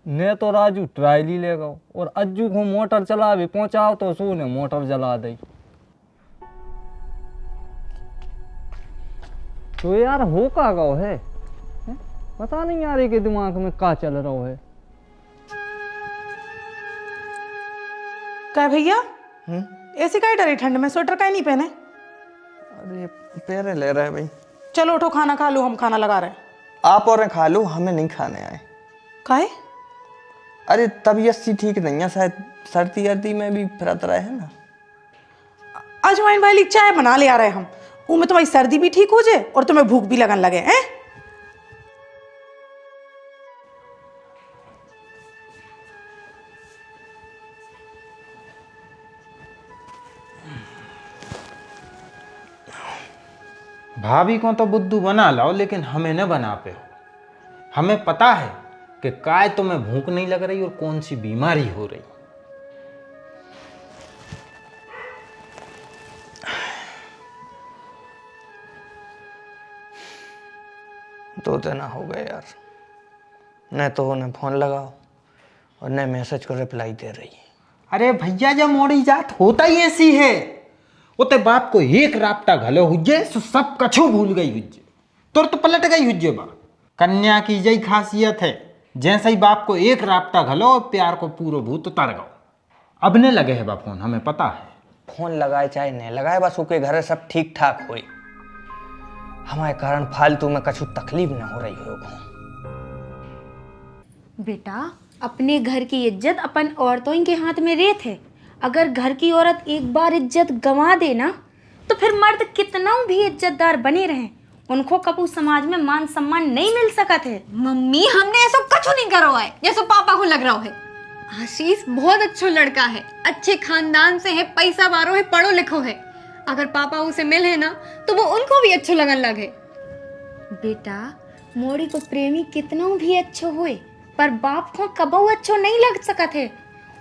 ने तो राजू ट्रायली ले गो और अज्जू को मोटर चला भी पहुंचाओ तो सू ने मोटर जला दी। तो यार हो का गो है? पता नहीं यार के दिमाग में का चल रहा है। क्या भैया ऐसे काय डरे ठंड में, स्वेटर काय नहीं पहने? अरे पैरे ले रहे हैं भाई। चलो उठो खाना खा लो, हम खाना लगा रहे हैं। आप और खा लो, हमें नहीं खाने आए। काहे? अरे तबीयत सी ठीक नहीं है, शायद सर्दी अर्दी में भी फिरत रहे हैं ना। अजवाइन वाली चाय बना ले आ रहे हम, में तुम्हारी सर्दी भी ठीक हो जाए और तुम्हें भूख भी लगन लगे हैं। भाभी को तो बुद्धू बना लाओ लेकिन हमें न बना पे। हमें पता है कि काय तुम्हें भूख नहीं लग रही और कौन सी बीमारी हो रही। दो दिन हो गए यार, न तो उन्हें फोन लगाओ और न मैसेज को रिप्लाई दे रही। अरे भैया जब मोड़ी जात होता ही ऐसी है। उते बाप को एक राब्ता घलो हुज्जे सो सब कछु भूल गई हुज्जे, तुरंत पलट गई हुज्जे बा। कन्या की यही खासियत है, जैसे ही बाप को एक राब्ता घलो और प्यार को पूरो भूत उतार गो। अब ने लगे है बा फोन, हमें पता है। फोन लगाए चाहे नहीं लगाए, बस उसके घर सब ठीक ठाक हुई। हमारे कारण फालतू में कछु तकलीफ न हो रही हो। बेटा अपने घर की इज्जत अपन औरतों के हाथ में रेत है। अगर घर की औरत एक बार इज्जत गंवा दे ना तो फिर मर्द कितना भी इज्जतदार बने रहे, उनको कबू समाज में मान सम्मान नहीं मिल सकत है। मम्मी हमने ऐसा कुछ नहीं करो है जैसे पापा को लग रहा है। आशीष बहुत अच्छा लड़का है, अच्छे खानदान से है, पैसा वारो है, पढ़ो लिखो है। अगर पापा उसे मिले ना तो वो उनको भी अच्छो लगन लगे। बेटा मोड़ी को प्रेमी कितना भी अच्छो हुए पर बाप को कबू अच्छो नहीं लग सकत है।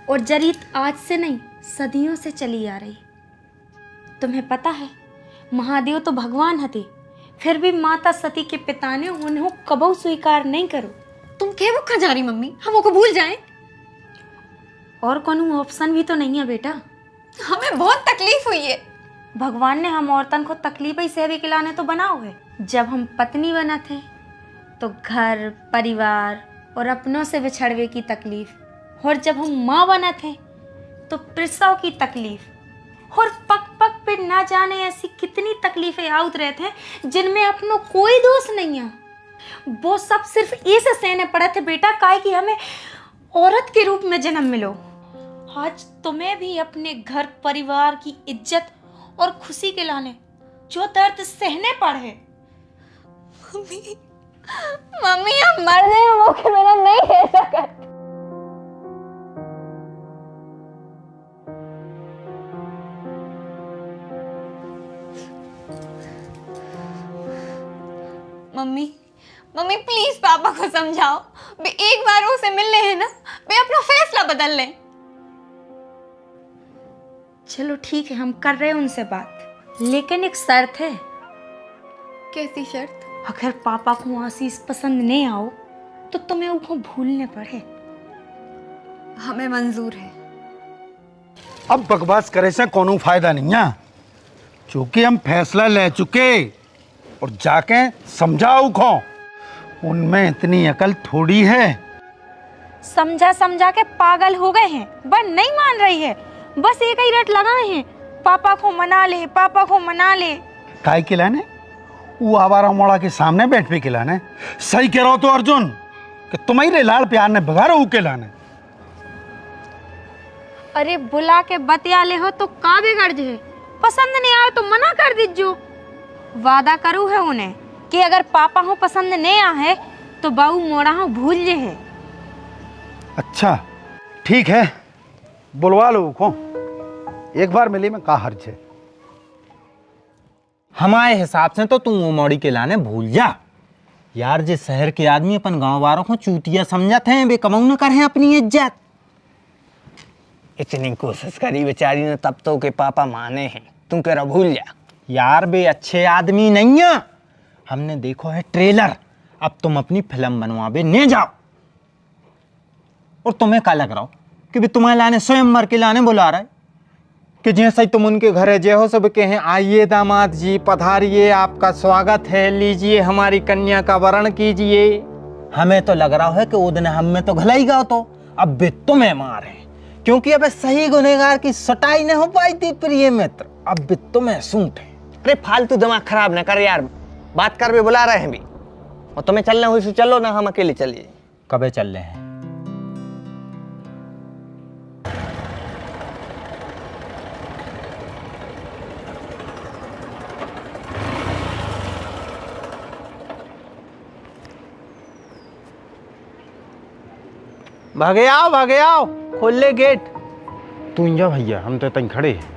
और जरीत आज से नहीं सदियों से चली आ रही। तुम्हें पता है महादेव तो भगवान हते, फिर भी माता सती के पिता ने उन्हें कबू स्वीकार नहीं करो। तुम क्या वो खा जा रही मम्मी, हम को भूल जाएं। और कोनो ऑप्शन भी तो नहीं है बेटा। हमें बहुत तकलीफ हुई है। भगवान ने हम औरतन को तकलीफ ही सहवे के लाने तो बनाओ है। जब हम पत्नी बना थे तो घर परिवार और अपनों से बिछड़वे की तकलीफ, और जब हम माँ बना थे तो प्रसव की तकलीफ, और पक पक पे ना जाने ऐसी कितनी तकलीफें आउत रहते हैं जिनमें अपनों कोई दोष नहीं है। वो सब सिर्फ ऐसे सहने पड़े थे बेटा काहे कि हमें औरत के रूप में जन्म मिलो। आज तुम्हें भी अपने घर परिवार की इज्जत और खुशी के लाने जो दर्द सहने पड़े। मम्मी मम्मी हम मर गए, वो के बिना नहीं रह सकते। मम्मी मम्मी प्लीज पापा को समझाओ, बे एक बार उसे मिलने हैं ना, बे अपना फैसला बदल लें। चलो ठीक है, हम कर रहे हैं उनसे बात, लेकिन एक शर्त है। कैसी शर्त? अगर पापा को आशीष पसंद नहीं आओ तो तुम्हें उनको भूलने पड़े। हमें मंजूर है। अब बकवास करे से कोनो फायदा नहीं है, चूंकि हम फैसला ले चुके और जाके समझाओ खो, उनमें इतनी अकल थोड़ी है। समझा समझा के पागल हो गए हैं, पर नहीं मान रही है, बस एक ही रट लगाए हैं, पापा को मना ले, पापा को मना ले। काय खिलाने? वो आवारा मोड़ा के सामने बैठ पे खिलाने। सही कह रहा हो तो अर्जुन कि तुम्हारे लाड़ प्यार ने बगारो ऊ खिलाने। अरे बुला के बतिया ले हो तो का बिगड़ जाए, पसंद नहीं आए तो मना कर दीजो। वादा करू है उन्हें कि अगर पापा हो पसंद नहीं आए तो बाऊ मोड़ा हो भूल जे है। अच्छा ठीक है, बुलवा लो को, एक बार मिली में का हर्ज है। हमारे हिसाब से तो तुम वो मौड़ी के लाने भूल जा यार। जे शहर के आदमी अपन गांव वालों को चूतिया समझते हैं, वे कमाऊ न करे अपनी इज्जत। इतनी कोशिश करी बेचारी ने तब तो के पापा माने हैं, तुम कह रहा भूल जा। यार वे अच्छे आदमी नहीं है, हमने देखो है ट्रेलर। अब तुम अपनी फिल्म बनवावे ने जाओ। और तुम्हें क्या लग रहा हो कि भी तुम्हारे लाने स्वयंवर के लाने बुला रहा है कि जैसे ही तुम उनके घरे जे हो सब कहें आइए दामाद जी पधारिए, आपका स्वागत है, लीजिए हमारी कन्या का वरण कीजिए। हमें तो लग रहा है कि वो दिन हम में तो घला ही गया, तो अब भी तुम्हें मार है, क्योंकि अब सही गुनहगार की सटाई नहीं हो पाई थी प्रिय मित्र, अब भी तुम्हें सूंट है। अरे फालतू दिमाग खराब न कर यार, बात कर भी बुला रहे हैं भी, और तुम्हें चलना हुई तो चलो ना, हम अकेले चलिए। कबे चल रहे हैं? भागे आओ, खोल ले गेट। तू जा भैया, हम तो तंग खड़े हैं।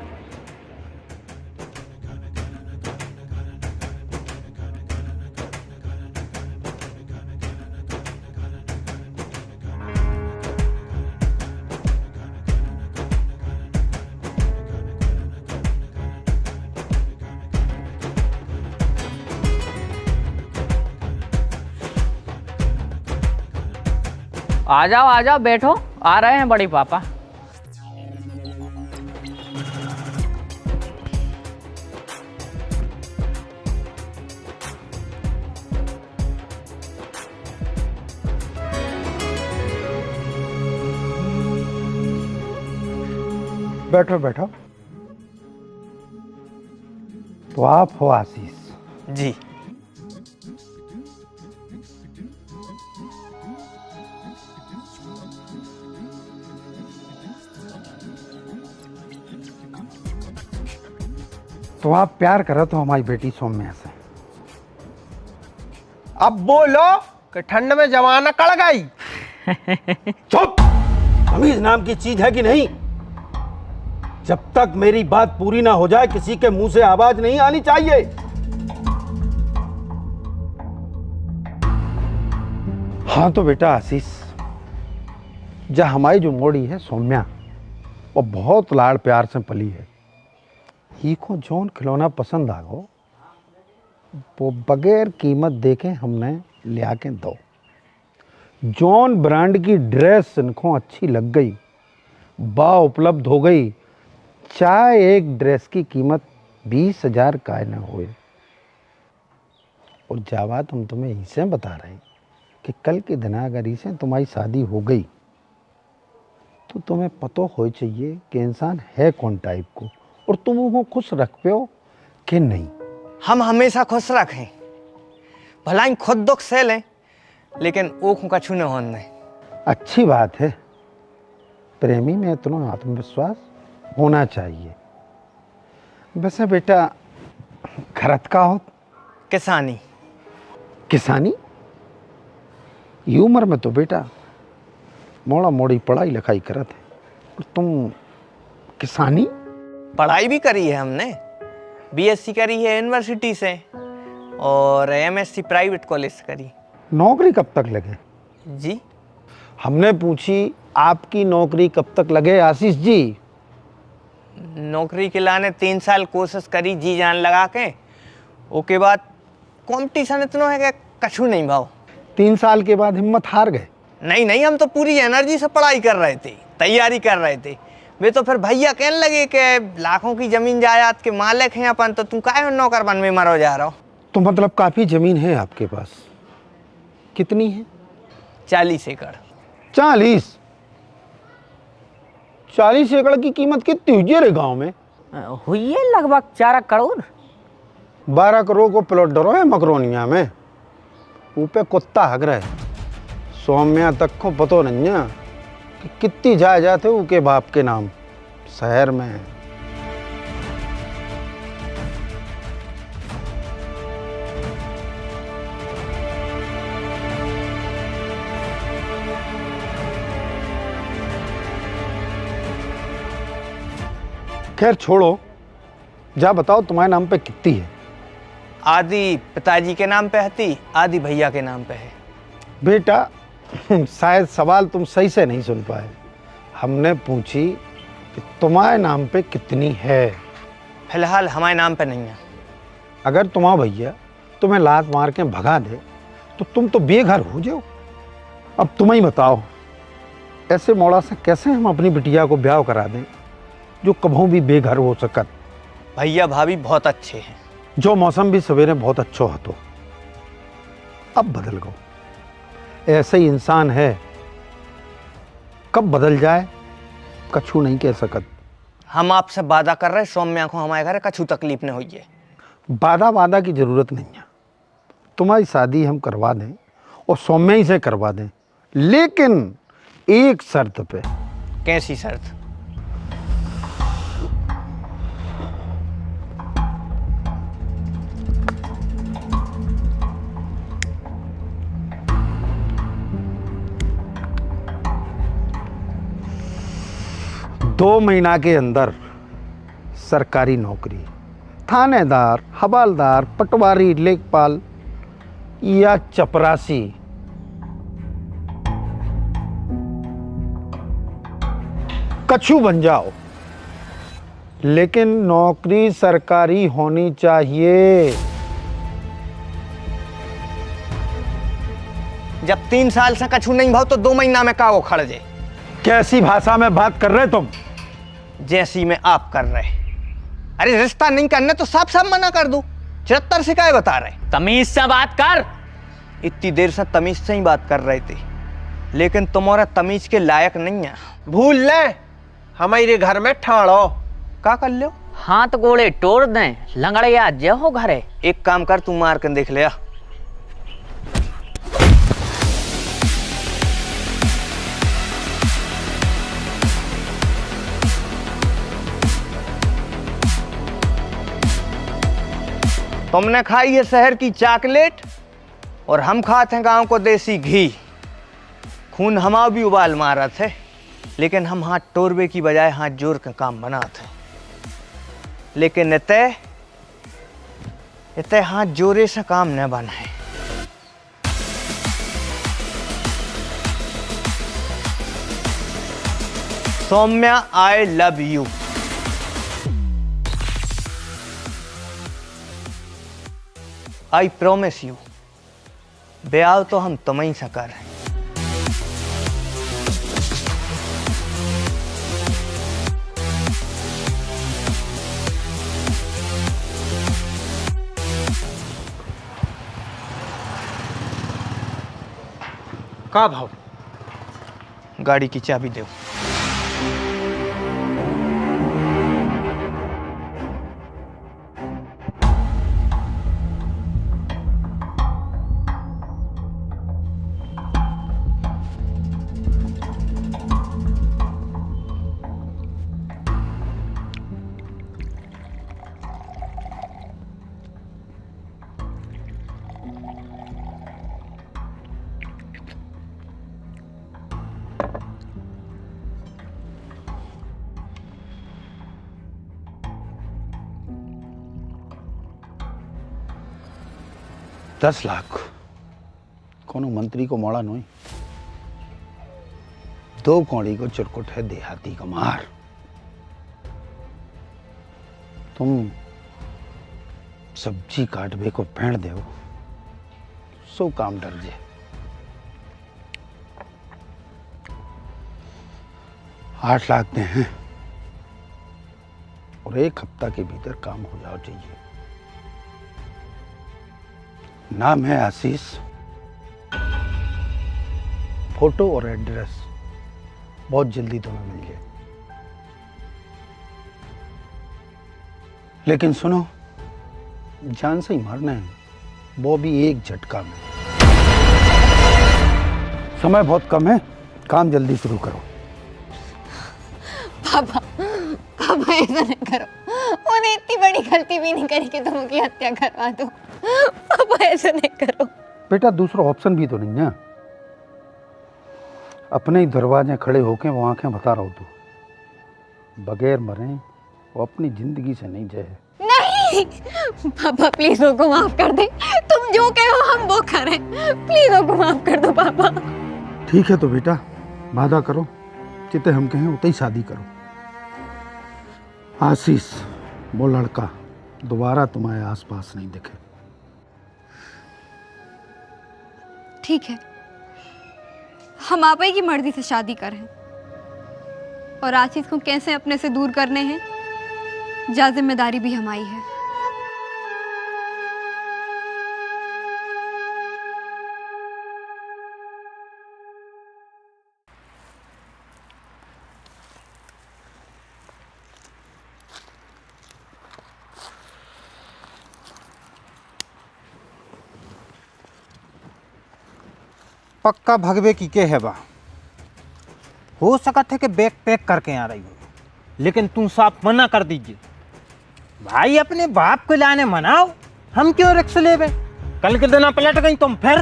आ जाओ बैठो, आ रहे हैं बड़ी पापा। बैठो बैठो। तो आप हो आशीष जी? तो आप प्यार करो तो हमारी बेटी सौम्या से। अब बोलो कि ठंड में जवाना कड़ गई। चुप! तमीज नाम की चीज है कि नहीं? जब तक मेरी बात पूरी ना हो जाए किसी के मुंह से आवाज नहीं आनी चाहिए। हाँ तो बेटा आशीष, जहाँ हमारी जो मोड़ी है सौम्या, वो बहुत लाड़ प्यार से पली है। ही को जौन खिलौना पसंद आ गो वो बगैर कीमत देके हमने लिया के दो। जौन ब्रांड की ड्रेस इनको अच्छी लग गई, बा उपलब्ध हो गई, चाहे एक ड्रेस की कीमत 20,000 का न होए। और जावाद हम तुम्हें इसे बता रहे हैं कि कल के दिन अगर इसे तुम्हारी शादी हो गई तो तुम्हें पता हो चाहिए कि इंसान है कौन टाइप को, और तुम उनको खुश रख पे हो कि नहीं। हम हमेशा खुश रखें, भला ही खुद दुख सह लें, लेकिन ओखों का छूने होने नहीं। अच्छी बात है, प्रेमी में इतना आत्मविश्वास होना चाहिए। वैसे बेटा घरत का हो? किसानी। किसानी? ये उम्र में तो बेटा मोड़ा मोड़ी पढ़ाई लिखाई करत है, और तुम किसानी? पढ़ाई भी करी है हमने, बीएससी करी है यूनिवर्सिटी से, और MSc प्राइवेट कॉलेज से करी। नौकरी कब तक लगे जी? हमने पूछी आपकी नौकरी कब तक लगे आशीष जी? नौकरी के लाने 3 साल कोशिश करी जी जान लगा के, ओके बाद कंपटीशन इतना है कि कछु नहीं भाव। 3 साल के बाद हिम्मत हार गए? नहीं, हम तो पूरी एनर्जी से पढ़ाई कर रहे थे, तैयारी कर रहे थे। वे तो फिर भैया कहने लगे कि लाखों की जमीन जायदाद के मालिक हैं अपन, तो तुम काहे नौकर बन में मरो जा रहा हो। तो मतलब काफी जमीन है आपके पास? कितनी है? 40 एकड़। 40 एकड़ की कीमत कितनी हुई रे गांव में? हुई है लगभग 4 करोड़। 12 करोड़ को प्लॉट डरो है मकरोनिया में, ऊपर कुत्ता हग रहा है। सौम्या तक को पतो नहीं है कि कितनी जायदाद है उनके बाप के नाम शहर में। खैर छोड़ो, जा बताओ तुम्हारे नाम पे कितनी है? आधी पिताजी के नाम पे हती, आधी भैया के नाम पे है। बेटा शायद सवाल तुम सही से नहीं सुन पाए। हमने पूछी कि तुम्हारे नाम पे कितनी है। फिलहाल हमारे नाम पे नहीं है। अगर तुम्हारा भैया तुम्हें लात मार के भगा दे तो तुम तो बेघर हो जाओ। अब तुम ही बताओ, ऐसे मोड़ा से कैसे हम अपनी बिटिया को ब्याह करा दें जो कभी भी बेघर हो सकत। भैया भाभी बहुत अच्छे हैं। जो मौसम भी सवेरे बहुत अच्छा हो तो अब बदल गो। ऐसे ही इंसान है, कब बदल जाए कछु नहीं कह सकत। हम आपसे वादा कर रहे सौम्या को हमारे घर कछु तकलीफ नहीं हुई है। वादा की जरूरत नहीं है। तुम्हारी शादी हम करवा दें और सौम्या ही से करवा दें, लेकिन एक शर्त पे। कैसी शर्त? दो महीना के अंदर सरकारी नौकरी, थानेदार, हवालदार, पटवारी, लेखपाल या चपरासी। कछु बन जाओ, लेकिन नौकरी सरकारी होनी चाहिए। जब 3 साल से कछु नहीं भाव तो 2 महीना में का वो खड़ जाए। कैसी भाषा में बात कर रहे तुम? जैसी में आप कर रहे। अरे रिश्ता नहीं करने तो साफ साफ मना कर दो। 74 से क्या बता रहे? तमीज से बात कर। इतनी देर से तमीज से ही बात कर रहे थे, लेकिन तुम्हारा तमीज के लायक नहीं है। भूल ले हमारे घर में ठाड़ो। का कर लो? हाथ गोड़े तोड़ दें, लंगड़िया जे हो घरे। एक काम कर, तू मार के देख लिया। तुमने खाई है शहर की चॉकलेट और हम खाते हैं गांव को देसी घी। खून हमारा भी उबाल मारा थे, लेकिन हम हाथ टोरबे की बजाय हाथ जोड़ के काम बनाते। लेकिन इतने हाथ जोड़े से काम न बने। Saumya, I love you. I promise you, ब्याह तो हम तुम्हें से कर रहे हैं। का भाव? गाड़ी की चाबी दो। 10 लाख कोनो मंत्री को मोड़ा नहीं, 2 कौड़ी को चुरकुट है देहाती का मार। तुम सब्जी काटबे को फेंट दे, सो काम डर जे। 8 लाख दे हैं और 1 हफ्ता के भीतर काम हो जाओ चाहिए। नाम है आशीष, फोटो और एड्रेस बहुत जल्दी तुम्हें मिल जाए। लेकिन सुनो, जान से ही मारना है, वो भी एक झटका में। समय बहुत कम है, काम जल्दी शुरू करो। पापा पापा ऐसा नहीं करो, उन्हें इतनी बड़ी गलती भी नहीं करी कि तुम उनकी हत्या करवा दो। पापा ऐसा नहीं करो। बेटा दूसरा ऑप्शन भी तो नहीं है। अपने ही दरवाजे खड़े होके वो आंखें बता रहा हो तू, बगैर मरे वो अपनी जिंदगी से नहीं जाए। नहीं पापा प्लीज उनको माफ कर दे, तुम जो कहो हम वो करें, प्लीज उनको माफ कर दो पापा। ठीक है तो बेटा वादा करो, जितने हम कहें उतने ही शादी करो। आशीष वो लड़का दोबारा तुम्हारे आसपास नहीं दिखे। ठीक है, हम आप ही की मर्जी से शादी करें, और आशीष को कैसे अपने से दूर करने हैं, जा जिम्मेदारी भी हमारी है। पक्का भगवे की के है बा। हो सकत है कि बैग पैक करके आ रही हो, लेकिन तुम साफ मना कर दीजिए। भाई अपने बाप को लाने मनाओ, हम क्यों रिक्स लेवे? कल के दिन पलट गई तुम फिर।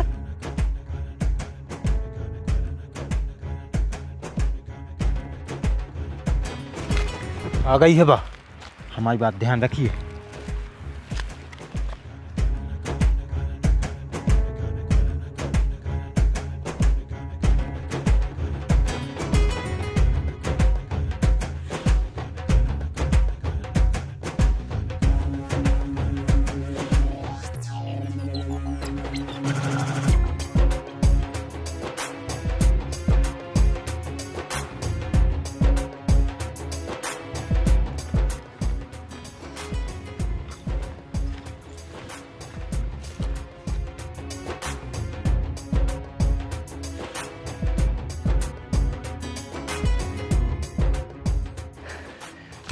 आ गई है बा, हमारी बात ध्यान रखिए।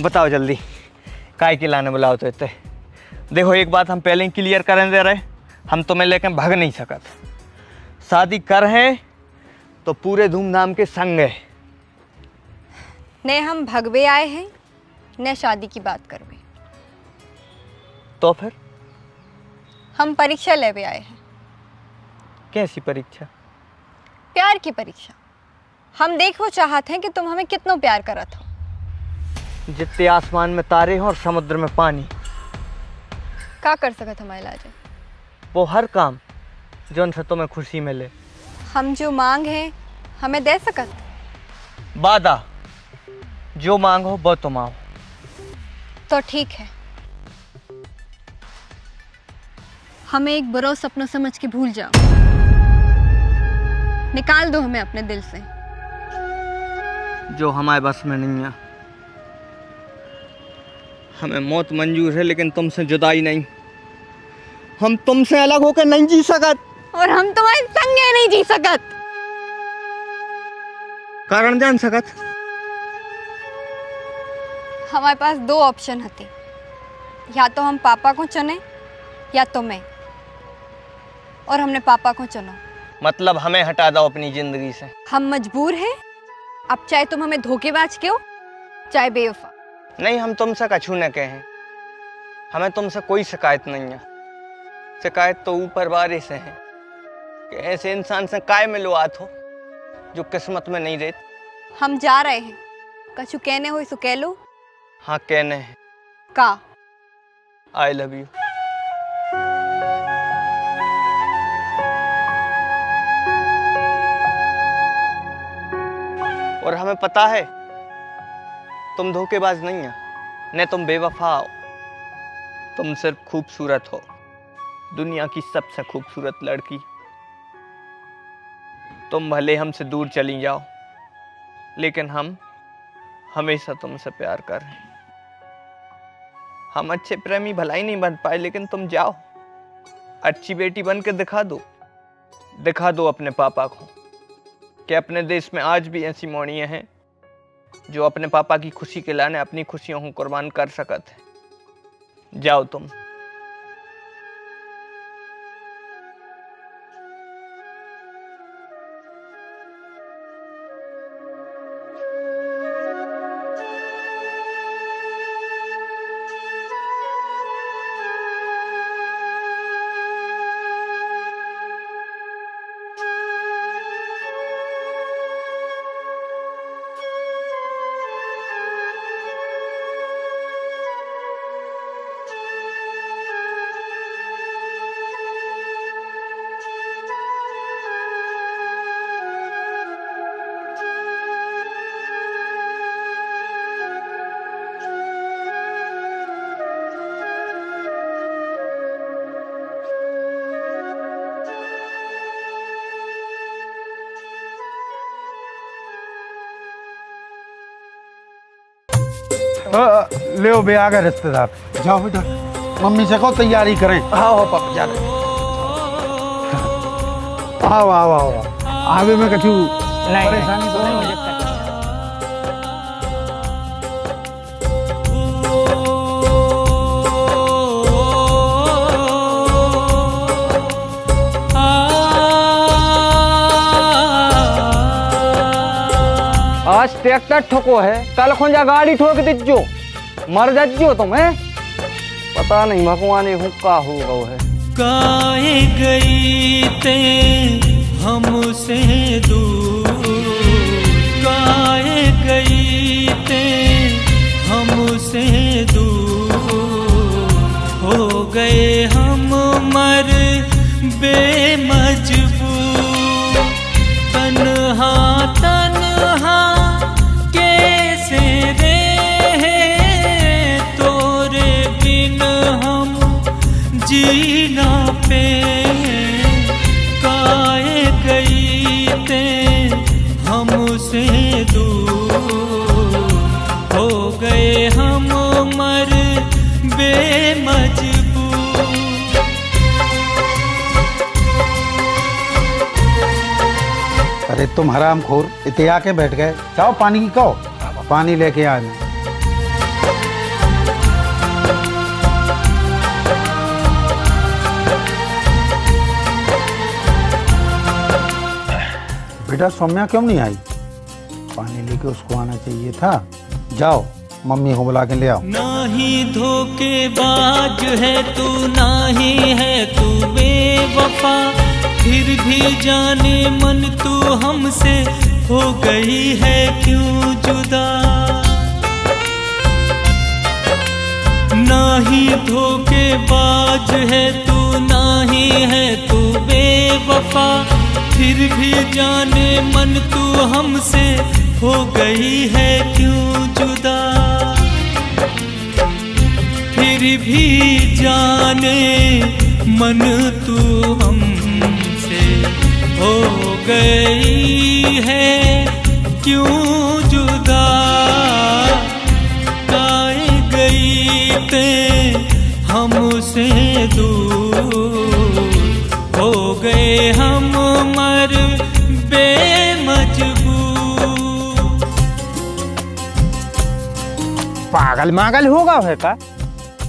बताओ जल्दी, काय के लाने बुलाओ तो इतने। देखो एक बात हम पहले ही क्लियर करें दे रहे, हम तुम्हें लेकर भाग नहीं सकत। शादी कर है तो पूरे धूमधाम के संग है। ने हम भगवे आए हैं, ने शादी की बात करवे। तो फिर हम परीक्षा लेवे आए हैं। कैसी परीक्षा? प्यार की परीक्षा। हम देखो चाहते हैं कि तुम हमें कितना प्यार करत हो। जितने आसमान में तारे हैं और समुद्र में पानी। क्या कर सकत हमारे लाजे? वो हर काम जो उनसे तुम्हें खुशी मिले। हम जो मांग है हमें दे सकत? वादा, जो मांगो वो तुम आओ। तो ठीक है, हमें एक बुरा सपना समझ के भूल जाओ। निकाल दो हमें अपने दिल से। जो हमारे बस में नहीं है। हमें मौत मंजूर है, लेकिन तुमसे जुदाई नहीं। हम तुमसे अलग होकर नहीं जी सकत, और हम तुम्हारे संगे नहीं जी सकत। कारण जान सकत? हमारे पास 2 ऑप्शन होते, या तो हम पापा को चुने या तुम्हें, और हमने पापा को चुना। मतलब हमें हटा दो अपनी जिंदगी से। हम मजबूर हैं, अब चाहे तुम हमें धोखेबाज कहो चाहे बेवफा। नहीं, हम तुमसे कछू न कहें। हमें तुमसे कोई शिकायत नहीं है। शिकायत तो ऊपर वाले से है कि ऐसे इंसान से काय मिलवात हो जो किस्मत में नहीं रहती। हम जा रहे हैं, कछु कहने हो सो कह लो। हाँ कहने हैं। का? आई लव यू। और हमें पता है तुम धोखेबाज नहीं हो, न तुम बेवफा हो। तुम सिर्फ खूबसूरत हो, दुनिया की सबसे खूबसूरत लड़की। तुम भले हमसे दूर चली जाओ, लेकिन हम हमेशा तुमसे प्यार कर रहे हैं। हम अच्छे प्रेमी भला ही नहीं बन पाए, लेकिन तुम जाओ, अच्छी बेटी बन के दिखा दो अपने पापा को कि अपने देश में आज भी ऐसी मौड़ियाँ हैं जो अपने पापा की खुशी के लाने अपनी खुशियों को कुर्बान कर सकते हैं। जाओ तुम। ले बे आ गए रिश्तेदार। जाओ बेटा, मम्मी से कहो तैयारी करें। आओ पापा जा रहे। आओ आओ आओ आगे में कछु परेशानी तो नहीं? आज ट्रैक्टर ठोको है, कल खुंजा गाड़ी ठोक दीजो, मर जाजो तुम है। पता नहीं भगवान हुक्का हो गो है। काहे गई ते हमसे दूर, काहे गई ते हमसे दूर, हो गए हम मर बेमजबूर। तन्हा तन्हा कैसे रहे, तोरे बिन हम जीना पे। काहे गई ते हमसे दूर, हो गए हम मर बेमजबूर। अरे तुम हरामखोर, इतने आके बैठ गए। जाओ पानी की कहो, पानी लेके आ जाओ। बेटा सौम्या क्यों नहीं आई? पानी लेके उसको आना चाहिए था। जाओ मम्मी को बुला के ले आओ। ना ही धोखेबाज है तू, ना ही है तू बेवफा, फिर भी जाने मन तू हमसे हो गई है क्यों जुदा। ना ही धोखेबाज है तू, ना ही है तू बेवफा, फिर भी जाने मन तू हमसे हो गई है क्यों जुदा। फिर भी जाने मन तू हमसे हो गई है क्यों जुदा। काहे गई ते हमसे दूर, हो गए हम मर बेमजबूर। पागल मागल होगा है का?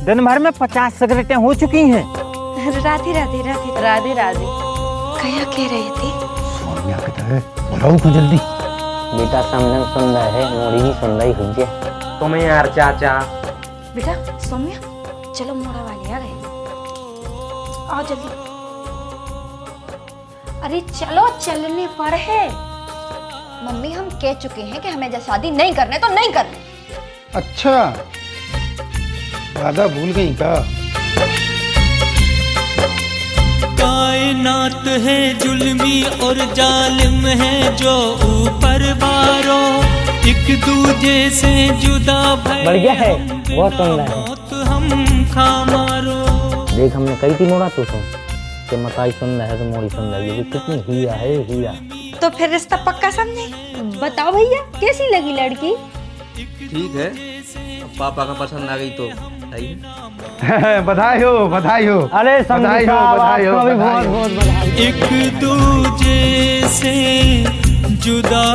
दिन भर में 50 सिगरेटें हो चुकी हैं। राधे राधे राधे राधे राधे। क्या कह रहे थे? सौम्या किधर है? बुलाओ को जल्दी। बेटा समझन सुन रहा है, मोड़ी ही सुन रही हुई है। तुम्हें यार चाचा। बेटा सौम्या चलो, मोड़ा वाले आ गए, आओ जल्दी। अरे चलो, चलने पर है। मम्मी हम कह चुके हैं कि हमें जब शादी नहीं करने तो नहीं करने। अच्छा वादा भूल गई का? काहे कायनात है जुल्मी और जालिम है जो ऊपर बारो, एक दूजे से जुदा भय बढ़िया है, बहुत सुंदर है। हम खा मारो। देख हमने कही थी मोड़ा तो कि मकाई सुंदर है तो मोड़ी सुंदर है, ये कितनी हीरा है हीरा। तो फिर रिश्ता पक्का समझे। बताओ भैया कैसी लगी लड़की? ठीक है, अब पापा का पसंद आ गई तो सही है। बधाई हो बधाई हो। अरे बधाई हो बधाई हो बहुत बहुत बधाई। एक दूजे से जुदा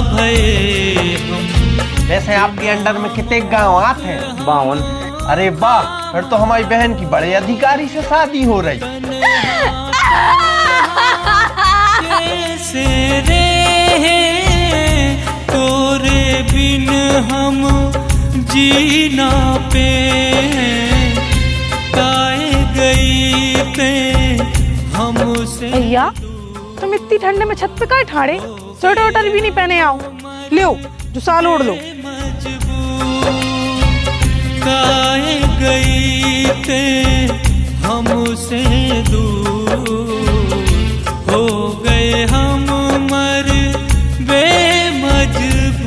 भये हम। वैसे आपके अंडर में कितने गाँव आते हैं? 52। अरे वाह, फिर तो हमारी बहन की बड़े अधिकारी से शादी हो रही। कैसे रहे तोरे बिन हम जीना पे, काए गई ते हमसे। भैया तुम इतनी ठंडे में छत पे काहे ठाड़े? स्वेटर वेटर भी नहीं पहने आओ, लो जो साल ओढ़ लो। काए गई ते हमसे दूर, हो गए हम मर बेमजबूर।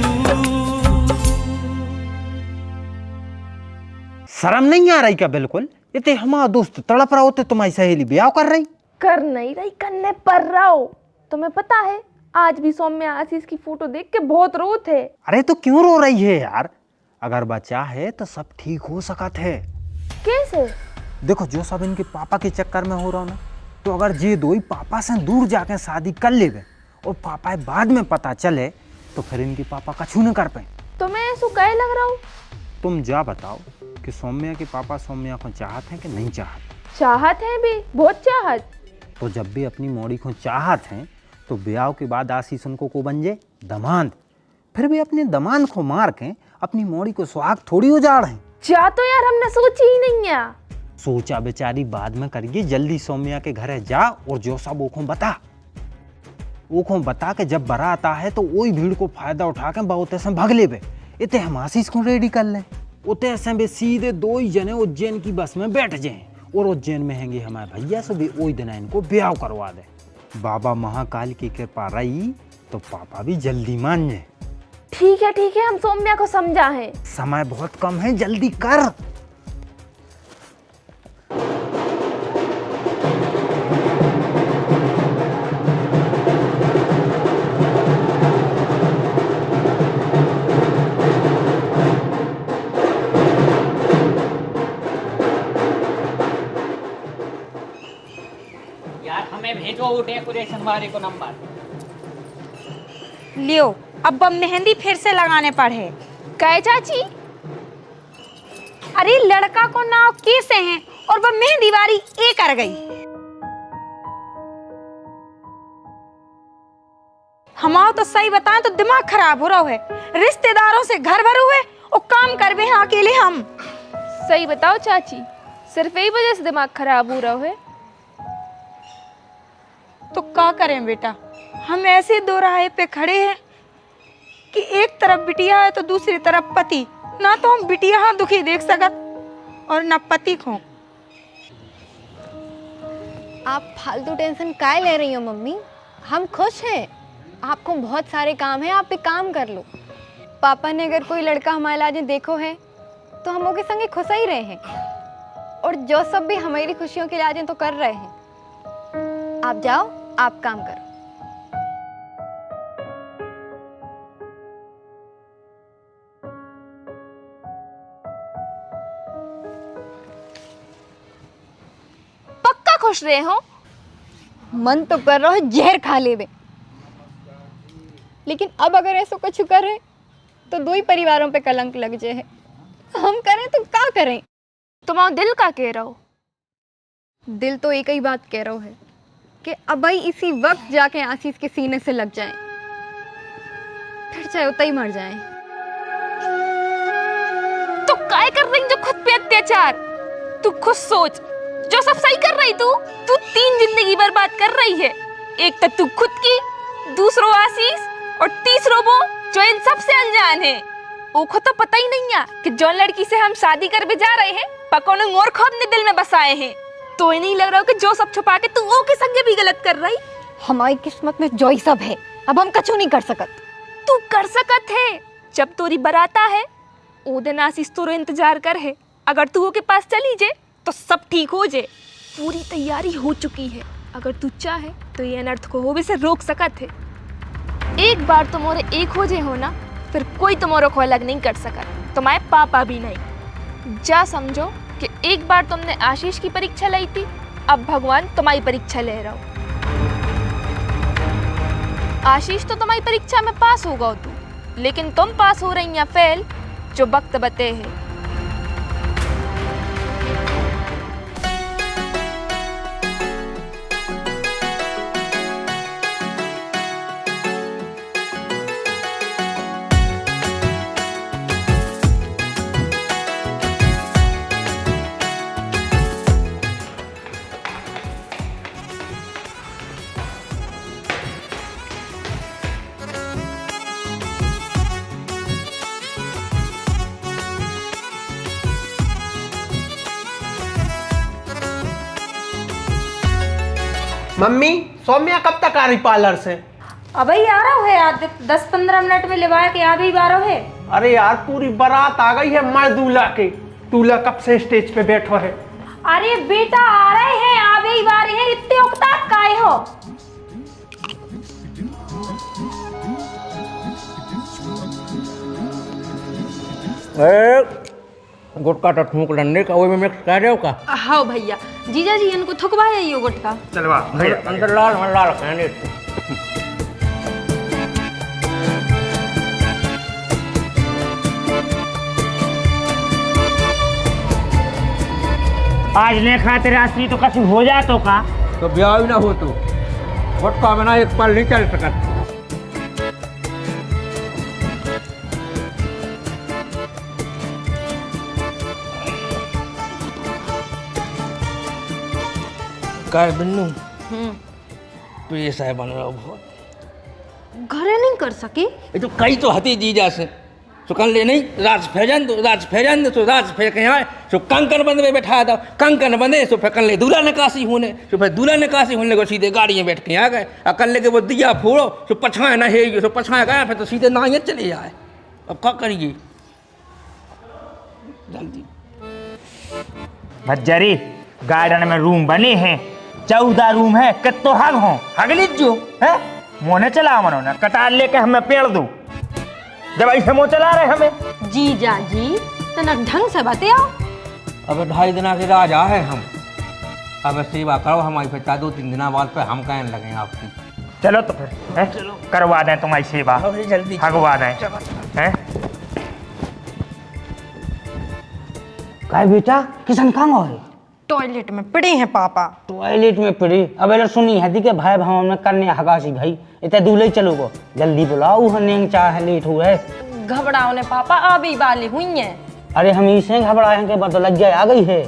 शर्म नहीं आ रही क्या बिल्कुल? इतने हमारा दोस्त तड़प रहा होते, तुम्हारी सहेली ब्याह कर रही। कर नहीं रही, करने पर रहा हो। तुम्हें पता है आज भी सौम्या आशीष की फोटो देख के बहुत रो थे। अरे तो क्यों रो रही है यार? अगर बच्चा है तो सब ठीक हो सकता है। कैसे? देखो जो सब इनके पापा के चक्कर में हो रहा ना, तो अगर ये दो ही पापा से दूर जाके शादी कर लेवे और पापा बाद में पता चले तो फिर इनके पापा कछु न कर पाए। तुम्हें ऐसा कहे लग रहा हूँ? तुम जा बताओ कि सौम्या के पापा सौम्या को चाहत हैं कि नहीं चाहत? चाहत है भी, बहुत चाहत। तो जब भी अपनी मौड़ी को चाहत हैं तो ब्याह के बाद आशीष उनको को बन जाए दमाद, फिर भी अपने दमाद को मार के अपनी मौड़ी को सुहाग थोड़ी उजाड़ हैं। जा तो यार हमने सोची ही नहीं है। सोचा बेचारी बाद में करिए, जल्दी सौम्या के घर जा और जो सब ओखों बता के जब बारात है तो वही भीड़ को फायदा उठा के बहुत ऐसे भाग ले बे। इतने हम आशीष को रेडी कर लें, उतने ऐसे बे सीधे 2 ही जने उज्जैन की बस में बैठ जाएं और उज्जैन में हैंगे हमारे भैया से भी वही दिन इनको ब्याह करवा दे। बाबा महाकाल की कृपा रही तो पापा भी जल्दी मान जाए। ठीक है, हम सौम्या को समझा है। समय बहुत कम है, जल्दी कर। यार हमें भेजो वो डेकोरेशन वाले को नंबर। लियो, अब हम मेहंदी फिर से लगाने पड़े। कहे चाची? अरे लड़का को नाव कैसे हैं और वह मेहंदी वारी ये कर गई। हमारा तो सही बताएं तो दिमाग खराब हो रहा है। रिश्तेदारों से घर भर हुए और काम कर हैं अकेले हम। सही बताओ चाची, सिर्फ यही वजह से दिमाग खराब हो रहा है? तो क्या करें बेटा, हम ऐसे दो राह पे खड़े हैं कि एक तरफ बिटिया है तो दूसरी तरफ पति। ना तो हम बिटिया हाँ दुखी देख सकत और ना पति को। आप फालतू टेंशन काहे ले रही हो मम्मी? हम खुश हैं। आपको बहुत सारे काम हैं, आप एक काम कर लो। पापा ने अगर कोई लड़का हमारे लाने देखो है तो हम उसके संगे खुश ही रहे हैं, और जो सब भी हमारी खुशियों के लाजे तो कर रहे हैं। आप जाओ, आप काम करो। पक्का खुश रहे हो? मन तो कर रहा है जहर खा ले बे, लेकिन अब अगर ऐसा कुछ करे तो 2 ही परिवारों पे कलंक लग जाए। हम करें तो क्या करें? तुम्हारा दिल का कह रहा हो? दिल तो एक ही बात कह रहा है कि अब ही इसी वक्त जाके आशीष के सीने से लग जाएं, फिर चाहे उतना ही मर जाएं। तो काय कर रही जो खुद पे अत्याचार? तू खुद सोच, जो सब सही कर रही तू 3 जिंदगी बर्बाद कर रही है। एक तो तू खुद की, दूसरो आशीष और तीसरो वो जो इन सब से अनजान है। ओखो तो पता ही नहीं है कि जो लड़की से हम शादी कर भी जा रहे हैं पकोने और खो अपने दिल में बसाए हैं। तो ही नहीं लग रहा हो कि जो सब छुपा के तू वो के संगे भी गलत कर रही। हमारी किस्मत में जो ही सब है, अब हम कछु नहीं कर सकत। तू कर सकत है। जब तोरी बराता है ओ दिन आशीष तोरो इंतजार कर है। अगर तू वो के पास चली जे तो सब ठीक हो जे। पूरी तैयारी हो चुकी है। अगर तू चाहे तो ये अनर्थ को होवे से रोक सकत है। एक बार तुम्हारे एक हो जे हो ना, फिर कोई तुम्हारे को अलग नहीं कर सकत, तुम्हारे पापा भी नहीं। जा समझो कि एक बार तुमने आशीष की परीक्षा ली थी, अब भगवान तुम्हारी परीक्षा ले रहा हो। आशीष तो तुम्हारी परीक्षा में पास होगा तू, लेकिन तुम पास हो रही या फेल, जो वक्त बते है। मम्मी, सौम्या कब तक आ रही पार्लर से? अब ही आ रहा है, आज 10-15 मिनट में लिवाया के आ भी बारो है। अरे यार, पूरी बारात आ गई है मर्द दूल्हा के। दूल्हा कब से स्टेज पे बैठो है? अरे बेटा आ रहे हैं, आ भी बारे हैं, इतने उकताद काहे हो? गुटका तो थूक डंडे का वो में मिक्स कर रहे हो का? हाँ भैया, जीजा जी इनको थुकवाया ये गुटका। चलवा भैया अंदर लाल मन लाल कहने। आज ने खाते रास्ते तो कछु हो जा तो का? तो ब्याह भी ना हो तो गुटका बिना एक पल नहीं चल सकता। काय बिन्नू तो ये साहब बन रहा बहुत घरे नहीं कर सके। ये तो कई तो हती जीजा से तो कर ले नहीं राज फैजान तो राज फे के आए तो कंकन बंद में बैठा दो। कंकन बंदे तो फिर कर ले दूल्हा निकासी होने तो फिर दूल्हा निकासी होने को सीधे गाड़ी में बैठ के आ गए। कर ले के वो दिया फोड़ो तो पछाए ना है तो पछाए गए फिर तो सीधे नाइए चले जाए। अब क्या करिए जल्दी। भज्जरी गार्डन में रूम बने हैं, 14 रूम है, कितो हग हो हग लीजो है। मोने चला मनो ना कटार लेके हमें पेड़ दो जब ऐसे मुँह चला रहे हमें। जीजा जी तो न ढंग से बातें आओ। अब 2.5 दिन के राजा है हम। अब सेवा करो हमारी, फिर 2-3 दिन बाद पे हम कहने लगे आपकी। चलो तो फिर है? चलो करवा दें तुम्हारी सेवा, जल्दी हगवा दें हैं। काय बेटा किशन कहाँ है? टॉयलेट में पड़े हैं पापा। टॉयलेट में पड़ी? अब एला सुनी है कि भाई भाव में करने हगासी भाई इतने दूल्हे चलो गो जल्दी बुलाओ हने चाहे लेट हुए। घबराओ ने पापा आ भी वाली हुई हैं। अरे हम इसे घबराए हैं कि बात लग जाए आ गई है।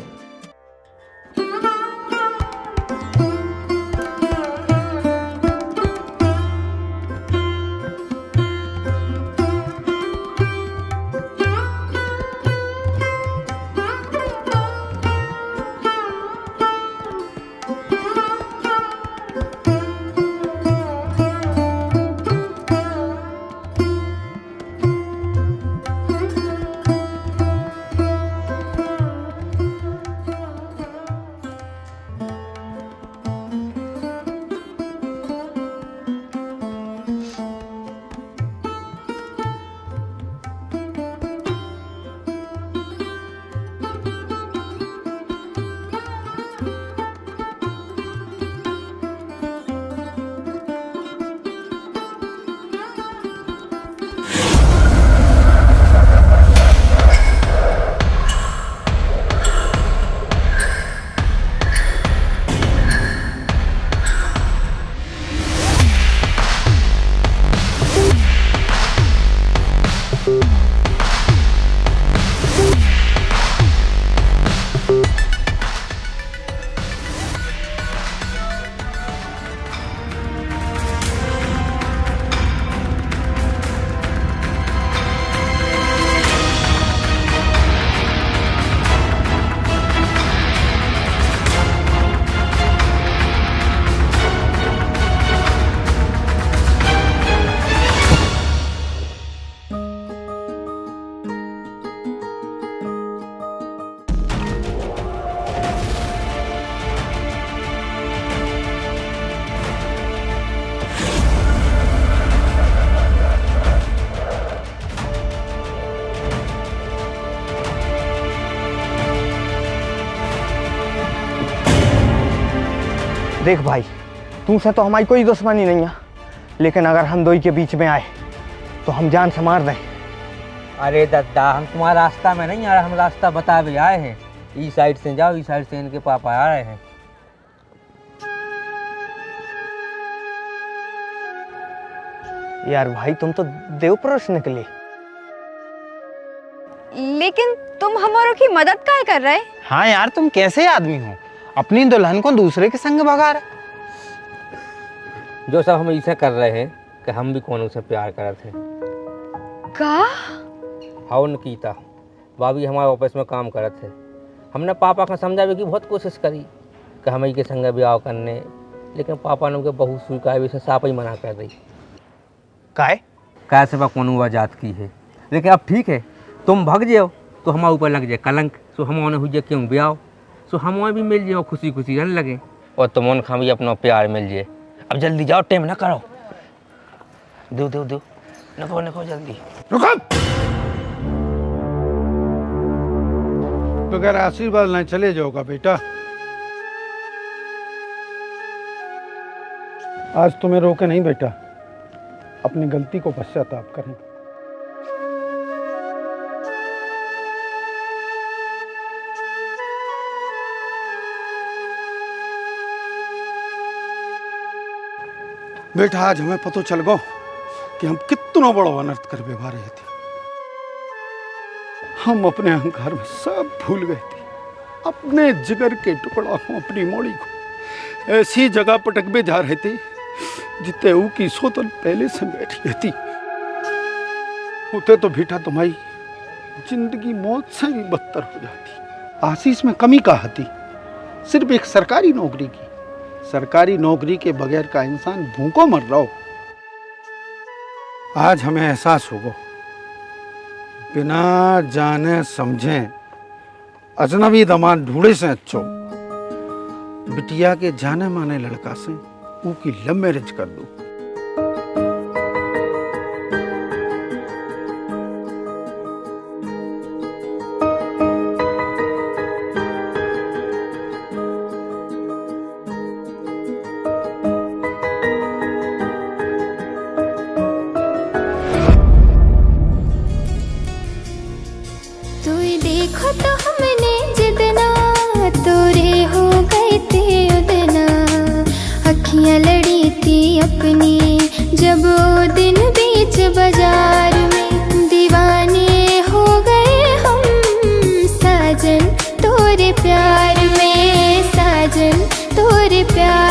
देख भाई, तुमसे तो हमारी कोई दुश्मनी नहीं है, लेकिन अगर हम दोई के बीच में आए तो हम जान से मार दें। अरे दादा, हम तुम्हारा रास्ता में नहीं आ रहे, हम रास्ता बता भी आए हैं। इस साइड से जाओ, इस साइड से इनके पापा आ रहे हैं। यार भाई, तुम तो देवपुरुष निकले। लेकिन तुम हमारों की मदद काहे कर रहे? हाँ यार, तुम कैसे आदमी हो, अपनी दुल्हन को दूसरे के संग भगा रहे। जो सब हम ऐसा कर रहे हैं कि हम भी कोनो से प्यार करते थे। का? हाँ निकिता, भाभी हमारे ऑफिस में काम करते थे। हमने पापा का समझावे की बहुत कोशिश करी कि हम के संग ब्याह करने, लेकिन पापा ने उनके बहुत स्वीकार से साफ ही मना कर दी। काय से कोनो जात की है। लेकिन अब ठीक है, तुम भग जाओ तो हमारे ऊपर लग जाए कलंक। सो हम हुई जाए क्यों ब्याह, सो हम भी मिल जाओ, खुशी खुशी रहने लगे, और तुम खा भी अपना प्यार मिल जाए। अब जल्दी जाओ, टाइम ना करो। दो दो दो, नको नको जल्दी। रुको, बगैर आशीर्वाद नहीं चले जाओगा बेटा। आज तुम्हें रोके नहीं बेटा, अपनी गलती को पश्चाताप करें। बेटा, आज हमें पता चल गो कि हम कितना बड़ो अनर्थ कर बेवा रहे थे। हम अपने अहंकार में सब भूल गए थे, अपने जिगर के टुकड़ा को, अपनी मोड़ी को ऐसी जगह पटक में जा रहे थे जितने ऊ की सोतन पहले से बैठी रहती। होते तो बेटा तुम्हारी जिंदगी मौत से भी बदतर हो जाती। आशीष में कमी कहाँ थी? सिर्फ एक सरकारी नौकरी की। सरकारी नौकरी के बगैर का इंसान भूखों मर रहा हो। आज हमें एहसास होगा, बिना जाने समझे अजनबी दामाद ढूंढे से अच्छो बिटिया के जाने माने लड़का से ऊ की लव मैरिज कर दो। देखो तो हमने जितना तोरे हो गए थे उदना, अखियां लड़ी थी अपनी जब वो दिन बीच बाजार में, दीवाने हो गए हम साजन तोरे प्यार में, साजन तोरे प्यार